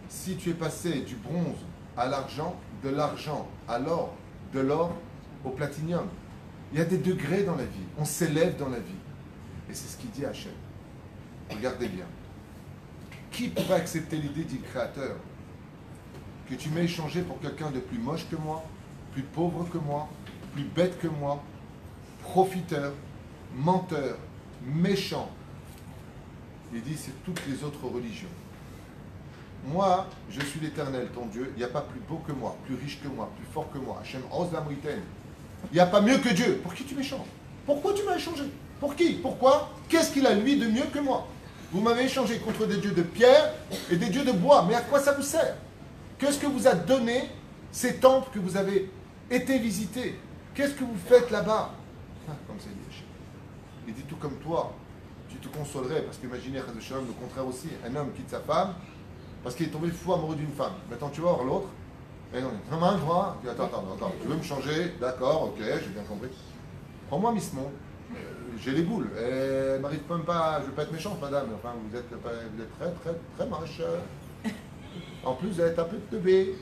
si tu es passé du bronze à l'argent, de l'argent à l'or, de l'or au platinium. Il y a des degrés dans la vie, on s'élève dans la vie. Et c'est ce qu'il dit à Hachem. Regardez bien. Qui pourrait accepter l'idée du Créateur que tu m'aies échangé pour quelqu'un de plus moche que moi, plus pauvre que moi, plus bête que moi, profiteur, menteur, méchant? Il dit c'est toutes les autres religions. Moi, je suis l'Éternel, ton Dieu. Il n'y a pas plus beau que moi, plus riche que moi, plus fort que moi. Hachem Oz Lamriten. Il n'y a pas mieux que Dieu. Pour qui tu m'échanges? Pourquoi tu m'as échangé? Pour qui? Pourquoi? Qu'est-ce qu'il a lui de mieux que moi? Vous m'avez échangé contre des dieux de pierre et des dieux de bois. Mais à quoi ça vous sert? Qu'est-ce que vous a donné ces temples que vous avez été visités? Qu'est-ce que vous faites là-bas? Comme ça, il dit tout comme toi. Tu te consolerais, parce qu'imaginez, le contraire aussi, un homme quitte sa femme parce qu'il est tombé fou amoureux d'une femme. Maintenant, tu vas voir l'autre. Et non, attends, tu veux me changer? D'accord, ok, j'ai bien compris. Prends-moi Miss Monde. J'ai les boules. Elle m'arrive même pas, je ne veux pas être méchante, madame. Enfin, vous êtes très, très, très moche. En plus, vous êtes un peu de bébé.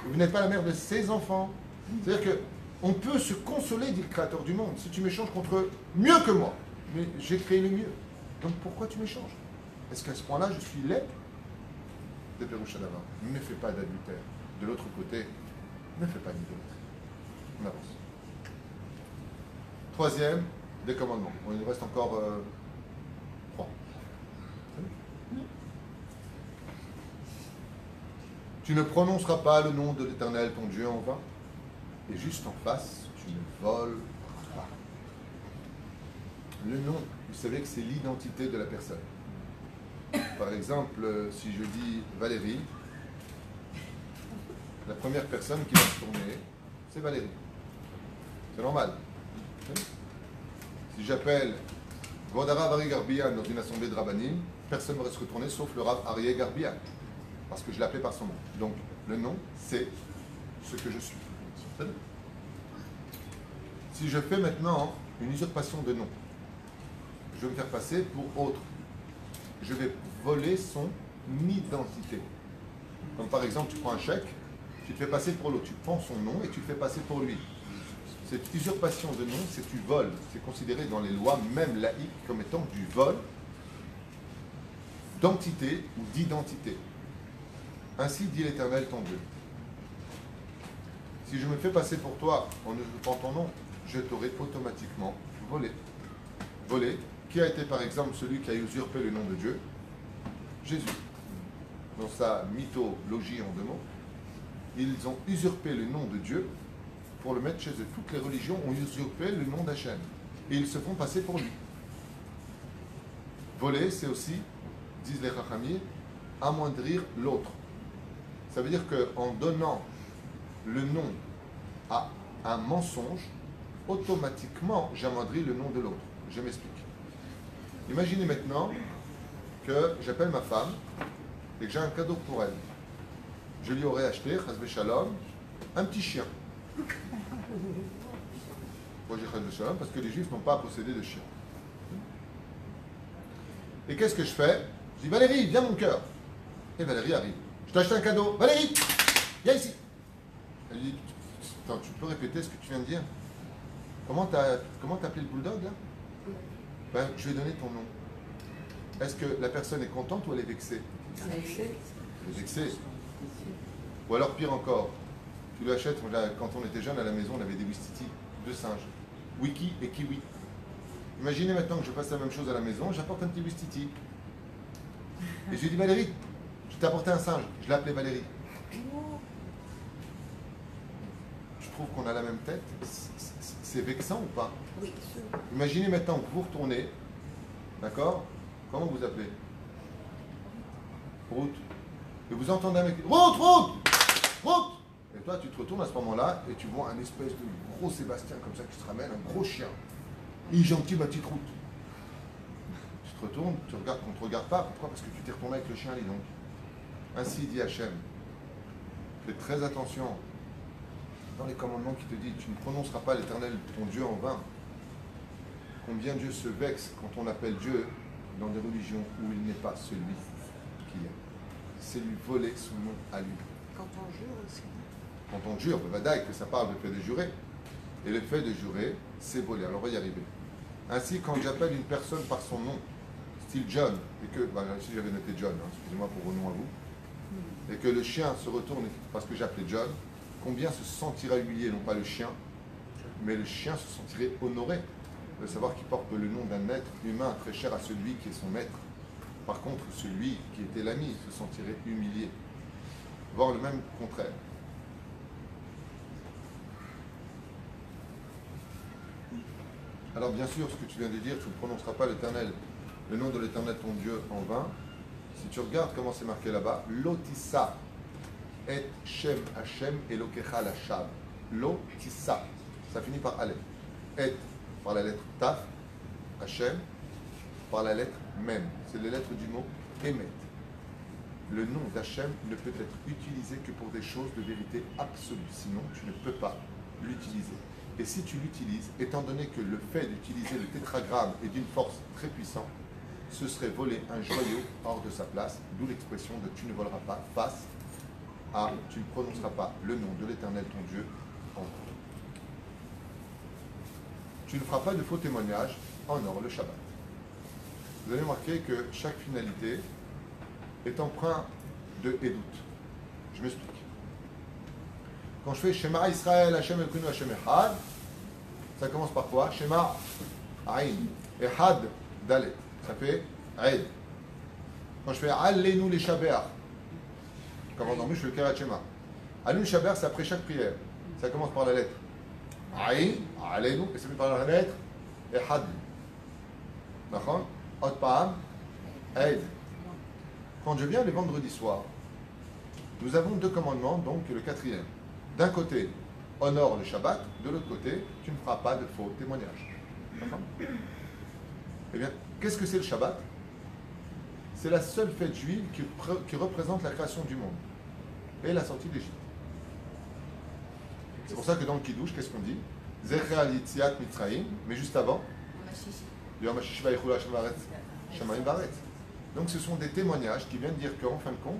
Vous n'êtes pas la mère de ses enfants. C'est-à-dire qu'on peut se consoler, dit le Créateur du monde, si tu m'échanges contre mieux que moi. Mais j'ai créé le mieux. Donc pourquoi tu m'échanges? Est-ce qu'à ce point-là, je suis laid? Ne fais pas d'adultère. De l'autre côté, ne fais pas d'idolâtrie. On avance. Troisième des commandements. Bon, il nous reste encore 3. Tu ne prononceras pas le nom de l'Éternel, ton Dieu, en vain. Et juste en face, tu ne voles pas. Le nom, vous savez que c'est l'identité de la personne. Par exemple, si je dis Valérie, la première personne qui va se tourner, c'est Valérie. C'est normal. Si j'appelle Vodara Vari Garbian dans une assemblée de Rabbanim, personne ne va se retourner sauf le Rav Arié Garbian. Parce que je l'appelais par son nom. Donc, le nom, c'est ce que je suis. Si je fais maintenant une usurpation de nom, je vais me faire passer pour autre. Je vais voler son identité. Comme par exemple, tu prends un chèque, tu te fais passer pour l'autre. Tu prends son nom et tu te fais passer pour lui. Cette usurpation de nom, c'est tu voles. C'est considéré dans les lois, même laïques, comme étant du vol d'entité ou d'identité. Ainsi dit l'Éternel ton Dieu. Si je me fais passer pour toi en usurpant ton nom, je t'aurai automatiquement volé. Volé, qui a été par exemple celui qui a usurpé le nom de Dieu? Jésus. Dans sa mythologie en 2 mots, ils ont usurpé le nom de Dieu pour le mettre chez eux. Toutes les religions ont usurpé le nom d'Hachem. Et ils se font passer pour lui. Voler, c'est aussi, disent les Chachamim, amoindrir l'autre. Ça veut dire qu'en donnant le nom à un mensonge, automatiquement, j'amoindris le nom de l'autre. Je m'explique. Imaginez maintenant que j'appelle ma femme et que j'ai un cadeau pour elle. Je lui aurais acheté, Chazvé Shalom, un petit chien. Moi j'ai Chazvé Shalom parce que les Juifs n'ont pas à posséder de chien. Et qu'est-ce que je fais? Je dis Valérie, viens mon cœur. Et Valérie arrive. Je t'ai acheté un cadeau. Valérie, viens ici. Elle dit, attends, tu peux répéter ce que tu viens de dire? Comment t'as appelé le bulldog là? Ben, je lui ai donné ton nom. Est-ce que la personne est contente ou elle est vexée? Elle est vexée. Ou alors pire encore, tu lui achètes, quand on était jeune à la maison, on avait des Wistiti, 2 singes, Wiki et Kiwi. Imaginez maintenant que je fasse la même chose à la maison, j'apporte un petit Wistiti. Et je lui dis Valérie, je t'ai apporté un singe, je l'ai appelé Valérie. Je trouve qu'on a la même tête. C'est vexant ou pas? Oui. Imaginez maintenant que vous retournez, d'accord? Comment vous appelez? Ruth. Et vous entendez un mec, Ruth, Ruth, Ruth. Et toi, tu te retournes à ce moment-là et tu vois un espèce de gros Sébastien comme ça qui se ramène, un gros chien. Il est gentil, ma petite Ruth. Tu te retournes, tu regardes qu'on ne te regarde pas. Pourquoi? Parce que tu t'es retourné avec le chien, dis donc. Ainsi dit Hachem. Fais très attention. Dans les commandements qui te disent, tu ne prononceras pas l'Éternel ton Dieu en vain. Combien Dieu se vexe quand on appelle Dieu dans des religions où il n'est pas celui qui est. C'est lui voler son nom à lui. Quand on jure aussi. Quand on jure, le Vadaï, que ça parle du fait de jurer. Et le fait de jurer, c'est voler. Alors on va y arriver. Ainsi, quand j'appelle une personne par son nom, style John, et que, ici j'avais noté John, hein, excusez-moi pour vos noms à vous, et que le chien se retourne parce que j'ai appelé John, combien se sentira humilié, non pas le chien, mais le chien se sentirait honoré de savoir qu'il porte le nom d'un être humain très cher à celui qui est son maître. Par contre, celui qui était l'ami se sentirait humilié, voire le même contraire. Alors bien sûr, ce que tu viens de dire, tu ne prononceras pas l'Éternel, le nom de l'Éternel ton Dieu en vain. Si tu regardes comment c'est marqué là-bas, Lotissa et Shem Hashem Elokecha Lashav. Lotissa, ça finit par Aleph. Et par la lettre Taf, Hashem, par la lettre Mem. C'est les lettres du mot Emet. Le nom d'Hachem ne peut être utilisé que pour des choses de vérité absolue. Sinon, tu ne peux pas l'utiliser. Et si tu l'utilises, étant donné que le fait d'utiliser le tétragramme est d'une force très puissante, ce serait voler un joyau hors de sa place, d'où l'expression de tu ne voleras pas face à tu ne prononceras pas le nom de l'Éternel ton Dieu en vain. Tu ne feras pas de faux témoignages en or le Shabbat. Vous avez remarqué que chaque finalité est empreinte de Edout. Je m'explique. Quand je fais Shema Israël, Hashem Elkenu, Hashem Echad, ça commence par quoi? Shema Aïn. Echad Dalet. Ça fait Aïd. Quand je fais Allenu les Shaber, comme en je fais le Kerat Shema. Allenu les Shaber, c'est après chaque prière. Ça commence par la lettre Aïn, Allenu, et ça finit par la lettre Echad. D'accord? Ot Pa'am, Aïd. Quand je viens le vendredi soir, nous avons 2 commandements, donc le 4e. D'un côté, honore le Shabbat, de l'autre côté, tu ne feras pas de faux témoignages. D'accord? Eh bien, qu'est-ce que c'est le Shabbat? C'est la seule fête juive qui représente la création du monde et la sortie d'Égypte. C'est pour ça que dans le Kiddush, qu'est-ce qu'on dit? Zecher al Yitziat Mitzrayim, mais juste avant, Yom HaShishi Vayichulu Hashem Vaaretz, Shamayim Vaaretz. Donc ce sont des témoignages qui viennent dire qu'en fin de compte,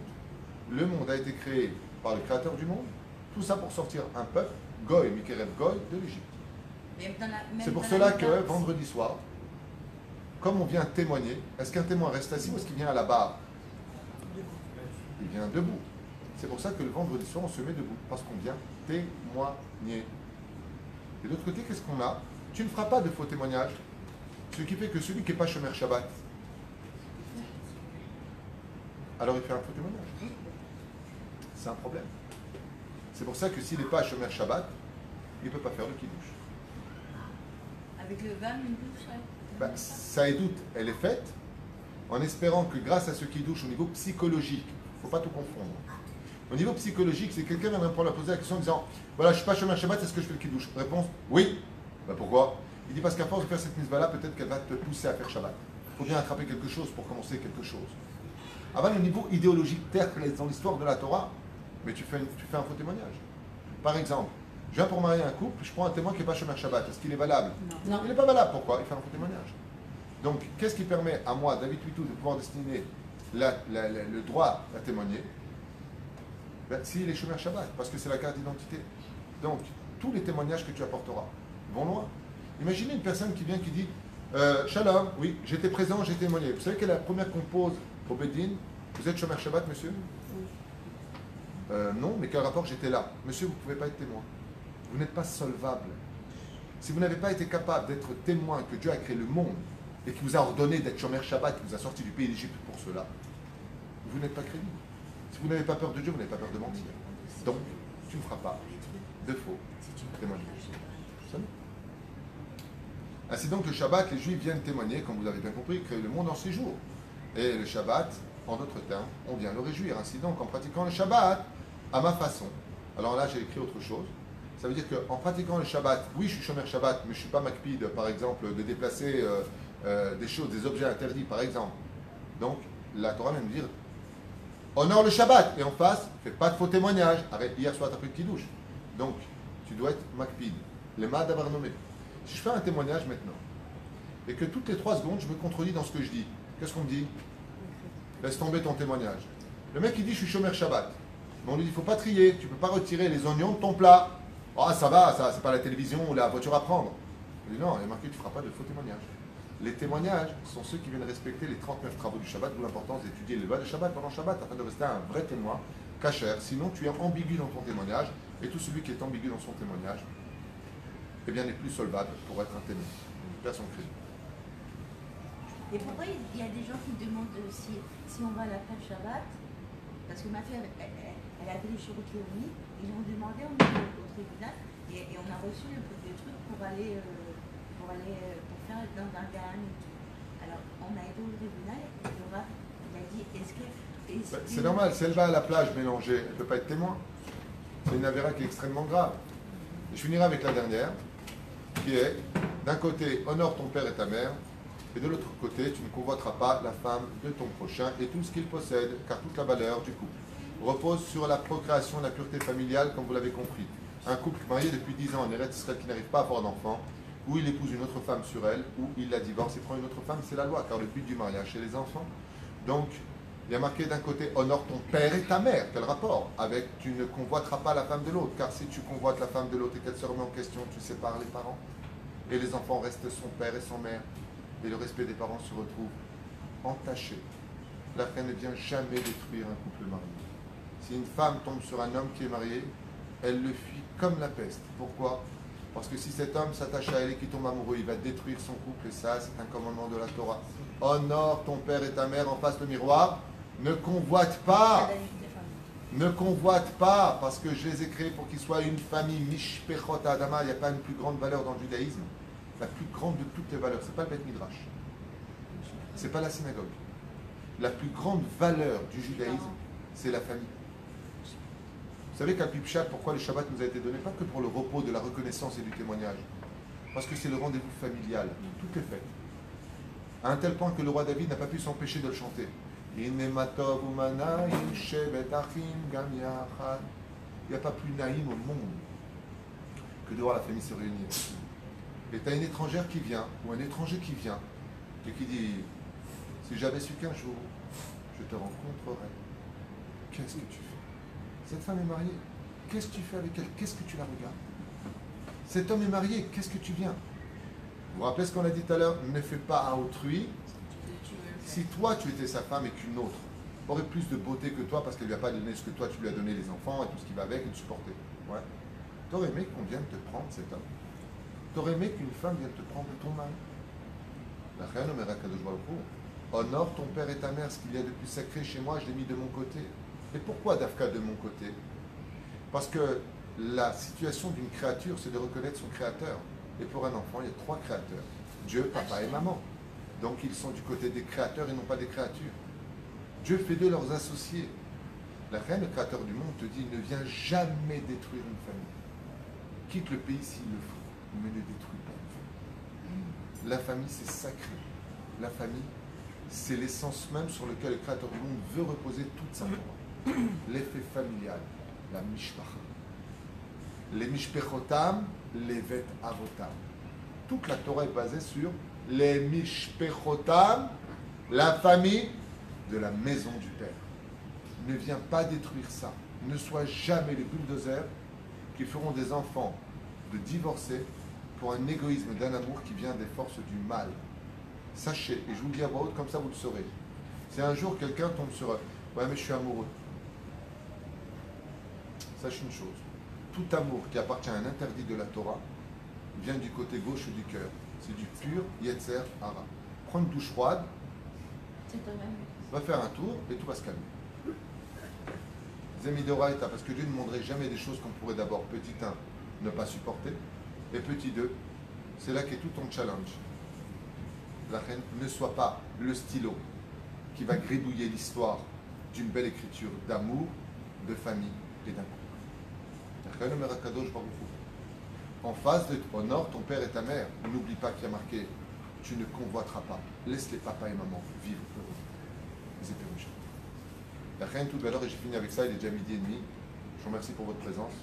le monde a été créé par le Créateur du monde, tout ça pour sortir un peuple, Goy, Mikerev Goy, de l'Égypte. C'est pour cela que vendredi soir, comme on vient témoigner, est-ce qu'un témoin reste assis ou est-ce qu'il vient à la barre? Il vient debout. C'est pour ça que le vendredi soir, on se met debout, parce qu'on vient témoigner. Et de l'autre côté, qu'est-ce qu'on a? Tu ne feras pas de faux témoignages. Ce qui fait que celui qui n'est pas Shomer Shabbat, alors il fait un faux témoignage. C'est un problème. C'est pour ça que s'il n'est pas Shomer Shabbat, il ne peut pas faire le kiddush. Avec le vin, une douche, Ben, ça doute, elle est faite en espérant que grâce à ce kiddush au niveau psychologique, il ne faut pas tout confondre. Au niveau psychologique, c'est quelqu'un qui vient me poser la question en disant voilà, je ne suis pas Shomer Shabbat, est-ce que je fais le kiddush? Réponse oui. Ben, pourquoi? Il dit parce qu'à force de faire cette mitzvah-là, peut-être qu'elle va te pousser à faire Shabbat. Il faut bien attraper quelque chose pour commencer quelque chose. Avant le niveau idéologique, terre dans l'histoire de la Torah, mais tu fais un faux témoignage. Par exemple, je viens pour marier un couple, je prends un témoin qui n'est pas Shomer Shabbat. Est-ce qu'il est valable? Non. Il n'est pas valable. Pourquoi? Il fait un faux témoignage. Donc, qu'est-ce qui permet à moi, David Huitou, de pouvoir destiner le droit à témoigner? Ben, s'il est Shomer Shabbat, parce que c'est la carte d'identité. Donc, tous les témoignages que tu apporteras vont loin. Imaginez une personne qui vient qui dit Shalom, oui, j'étais présent, j'ai témoigné. Vous savez quelle est la première qu'on pose au Bédine? Vous êtes Shomer Shabbat, monsieur? Non, mais quel rapport? J'étais là. Monsieur, vous ne pouvez pas être témoin. Vous n'êtes pas solvable. Si vous n'avez pas été capable d'être témoin que Dieu a créé le monde et qui vous a ordonné d'être Shomer Shabbat, qui vous a sorti du pays d'Égypte pour cela, vous n'êtes pas crédible. Si vous n'avez pas peur de Dieu, vous n'avez pas peur de mentir. Donc, tu ne feras pas de faux témoignages. Ainsi donc, le Shabbat, les Juifs viennent témoigner, comme vous avez bien compris, créer le monde en 6 jours. Et le Shabbat, en d'autres termes, on vient le réjouir. Ainsi donc, en pratiquant le Shabbat à ma façon. Alors là, j'ai écrit autre chose. Ça veut dire qu'en pratiquant le Shabbat, oui, je suis Shomer Shabbat, mais je ne suis pas makpid, par exemple, de déplacer des choses, des objets interdits, par exemple. Donc, la Torah vient nous dire honore le Shabbat. Et en face, fais pas de faux témoignages. Arrête, hier soir, tu as pris le kiddush. Donc, tu dois être makpid. Les mad d'avoir nommé. Si je fais un témoignage maintenant, et que toutes les 3 secondes, je me contredis dans ce que je dis, qu'est-ce qu'on me dit? Laisse tomber ton témoignage. Le mec, il dit, je suis Shomer Shabbat. Mais on lui dit, il ne faut pas trier, tu ne peux pas retirer les oignons de ton plat. Ah, ça va, ça, c'est pas la télévision ou la voiture à prendre. On dit, non, il est marqué, tu ne feras pas de faux témoignages. Les témoignages sont ceux qui viennent respecter les 39 travaux du Shabbat, d'où l'importance d'étudier les lois de Shabbat pendant Shabbat, afin de rester un vrai témoin, kasher. Sinon, tu es ambigu dans ton témoignage, et tout celui qui est ambigu dans son témoignage, eh bien, n'est plus solvable pour être un témoin. Il perd son crédit. Et pourquoi il y a des gens qui demandent si on va à la fête Shabbat? Parce que ma fille, elle a fait les chirurgies théorie, ils ont demandé au tribunal, et on a reçu le truc pour aller pour faire dans un gagne. Alors, on a été au tribunal, et le Rav, il a dit, est-ce que... C'est normal, si elle va à la plage mélangée, elle ne peut pas être témoin. C'est une avéra qui est extrêmement grave. Et je finirai avec la dernière, qui est, d'un côté, honore ton père et ta mère, et de l'autre côté, tu ne convoiteras pas la femme de ton prochain et tout ce qu'il possède, car toute la valeur du couple repose sur la procréation, la pureté familiale, comme vous l'avez compris. Un couple marié depuis 10 ans en Eretz Israël qui n'arrive pas à avoir d'enfant, ou il épouse une autre femme sur elle, ou il la divorce et prend une autre femme, c'est la loi, car le but du mariage, c'est les enfants. Donc, il y a marqué d'un côté, honore ton père et ta mère. Quel rapport avec tu ne convoiteras pas la femme de l'autre, car si tu convoites la femme de l'autre et qu'elle se remet en question, tu sépares les parents. Et les enfants restent son père et son mère. Et le respect des parents se retrouve entaché. La fin ne vient jamais détruire un couple marié. Si une femme tombe sur un homme qui est marié, elle le fuit comme la peste. Pourquoi? Parce que si cet homme s'attache à elle et qu'il tombe amoureux, il va détruire son couple. Et ça, c'est un commandement de la Torah. Honore ton père et ta mère en face du miroir. Ne convoite pas. Ne convoite pas, parce que je les ai créés pour qu'ils soient une famille. Mishpechot Adama, il n'y a pas une plus grande valeur dans le judaïsme. La plus grande de toutes les valeurs, ce n'est pas le Beth Midrash. Ce n'est pas la synagogue. La plus grande valeur du judaïsme, c'est la famille. Vous savez qu'à Pipchat, pourquoi le Shabbat nous a été donné? Pas que pour le repos de la reconnaissance et du témoignage. Parce que c'est le rendez-vous familial. Tout est fait. À un tel point que le roi David n'a pas pu s'empêcher de le chanter. Il n'y a pas plus naïm au monde que de voir la famille se réunir. Et tu as une étrangère qui vient, ou un étranger qui vient, et qui dit, si j'avais su qu'un jour, je te rencontrerais, qu'est-ce que tu fais? Cette femme est mariée, qu'est-ce que tu fais avec elle? Qu'est-ce que tu la regardes? Cet homme est marié, qu'est-ce que tu viens? Vous vous rappelez ce qu'on a dit tout à l'heure? Ne fais pas à autrui si toi tu étais sa femme et qu'une autre aurait plus de beauté que toi parce qu'elle lui a pas donné ce que toi tu lui as donné, les enfants et tout ce qui va avec, et de supporter. Ouais. T'aurais aimé qu'on vienne te prendre cet homme. T'aurais aimé qu'une femme vienne te prendre ton mari. La reine Omera Kadosh Baruch Hu, honore ton père et ta mère, ce qu'il y a de plus sacré chez moi, je l'ai mis de mon côté. Et pourquoi Dafka de mon côté? Parce que la situation d'une créature, c'est de reconnaître son créateur. Et pour un enfant, il y a 3 créateurs. Dieu, papa et maman. Donc ils sont du côté des créateurs et non pas des créatures. Dieu fait d'eux leurs associés. La reine, le créateur du monde, te dit, ne viens jamais détruire une famille. Quitte le pays s'il le faut, mais ne détruis pas une famille. La famille, c'est sacré. La famille, c'est l'essence même sur laquelle le créateur du monde veut reposer toute sa Torah. L'effet familial, la mishpacha. Les mishpechotam, les vet avotam. Toute la Torah est basée sur les mishpechotam, la famille de la maison du Père. Ne viens pas détruire ça. Ne sois jamais les bulldozers qui feront des enfants de divorcer pour un égoïsme d'un amour qui vient des forces du mal. Sachez, et je vous le dis à voix haute, comme ça vous le saurez. Si un jour quelqu'un tombe sur ouais mais je suis amoureux. Sache une chose, tout amour qui appartient à un interdit de la Torah vient du côté gauche du cœur. C'est du pur Yetzer Hara. Prends une douche froide, va faire un tour et tout va se calmer. Zemidoraita, parce que Dieu ne demanderait jamais des choses qu'on pourrait d'abord, petit 1, ne pas supporter, et petit 2, c'est là qu'est tout ton challenge. La reine, ne sois pas le stylo qui va gribouiller l'histoire d'une belle écriture d'amour, de famille et d'un couple. En face de honore ton père et ta mère, n'oublie pas qu'il y a marqué tu ne convoiteras pas. Laisse les papas et maman vivre heureux. Ils étaient riches. La reine, toute valeur, et j'ai fini avec ça, il est déjà 12h30. Je vous remercie pour votre présence.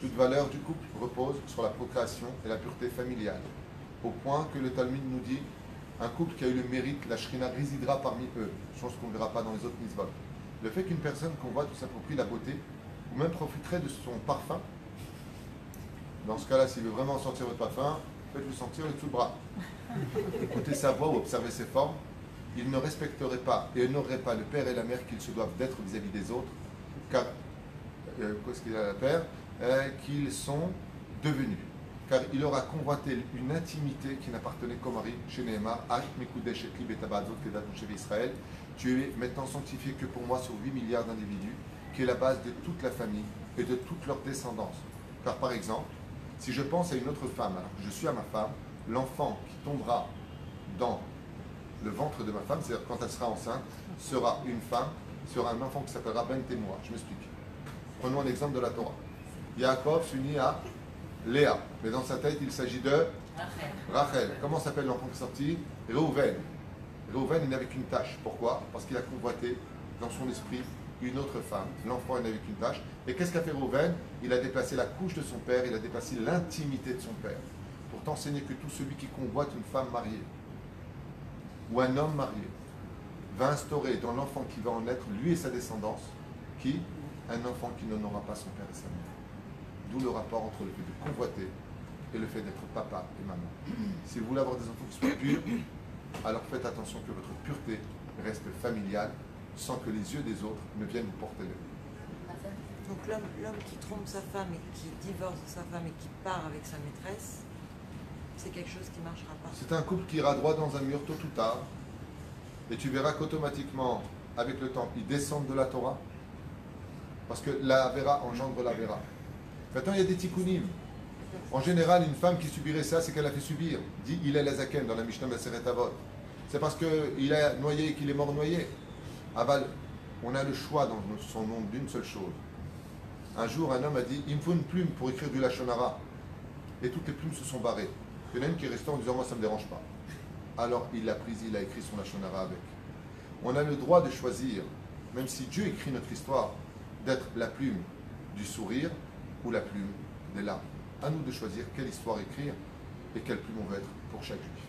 Toute valeur du couple repose sur la procréation et la pureté familiale. Au point que le Talmud nous dit, un couple qui a eu le mérite, la Shrina résidera parmi eux, chose qu'on ne verra pas dans les autres mitzvot. Le fait qu'une personne convoite ou s'approprie la beauté, ou même profiterait de son parfum, dans ce cas-là, s'il veut vraiment sentir votre parfum, faites-le sentir le dessous le bras. Écoutez sa voix ou observez ses formes. Il ne respecterait pas et honorerait pas le père et la mère qu'ils se doivent d'être vis-à-vis des autres, car, qu'est-ce qu'il a à faire, qu'ils sont devenus. Car il aura convoité une intimité qui n'appartenait qu'au mari, chez Nehemar, Israël. Tu es maintenant sanctifié que pour moi sur 8 milliards d'individus, qui est la base de toute la famille et de toute leur descendance. Car par exemple, si je pense à une autre femme, alors que je suis à ma femme, l'enfant qui tombera dans le ventre de ma femme, c'est-à-dire quand elle sera enceinte, sera une femme, sera un enfant qui s'appellera Ben Temoua. Je m'explique. Prenons un exemple de la Torah. Yaakov s'unit à Léa, mais dans sa tête, il s'agit de Rachel. Comment s'appelle l'enfant qui est sorti? Réhouven. Réhouven est né avec une tâche. Pourquoi? Parce qu'il a convoité dans son esprit une autre femme. L'enfant est né avec une tâche. Et qu'est-ce qu'a fait Réhouven? Il a déplacé la couche de son père, il a déplacé l'intimité de son père. Pour t'enseigner que tout celui qui convoite une femme mariée ou un homme marié va instaurer dans l'enfant qui va en naître, lui et sa descendance, qui? Un enfant qui n'honorera pas son père et sa mère. D'où le rapport entre le fait de convoiter et le fait d'être papa et maman. Si vous voulez avoir des enfants qui soient purs, alors faites attention que votre pureté reste familiale, sans que les yeux des autres ne viennent vous porter le nez. Donc l'homme qui trompe sa femme et qui divorce de sa femme et qui part avec sa maîtresse, c'est quelque chose qui ne marchera pas. C'est un couple qui ira droit dans un mur tôt ou tard, et tu verras qu'automatiquement, avec le temps, ils descendent de la Torah, parce que la Vera engendre la Vera. Maintenant, il y a des tikkunim. En général, une femme qui subirait ça, c'est qu'elle a fait subir. Dit il est la zaken dans la Mishnah Maseret Avot. C'est parce qu'il a noyé qu'il est mort noyé. Aval, on a le choix dans son monde d'une seule chose. Un jour, un homme a dit il me faut une plume pour écrire du Lachon Hara. Et toutes les plumes se sont barrées. Il y en a une qui est restée en disant moi, ça ne me dérange pas. Alors, il l'a prise, il a écrit son Lachon Hara avec. On a le droit de choisir, même si Dieu écrit notre histoire, d'être la plume du sourire ou la plume des larmes. À nous de choisir quelle histoire écrire et quelle plume on veut être pour chaque juif.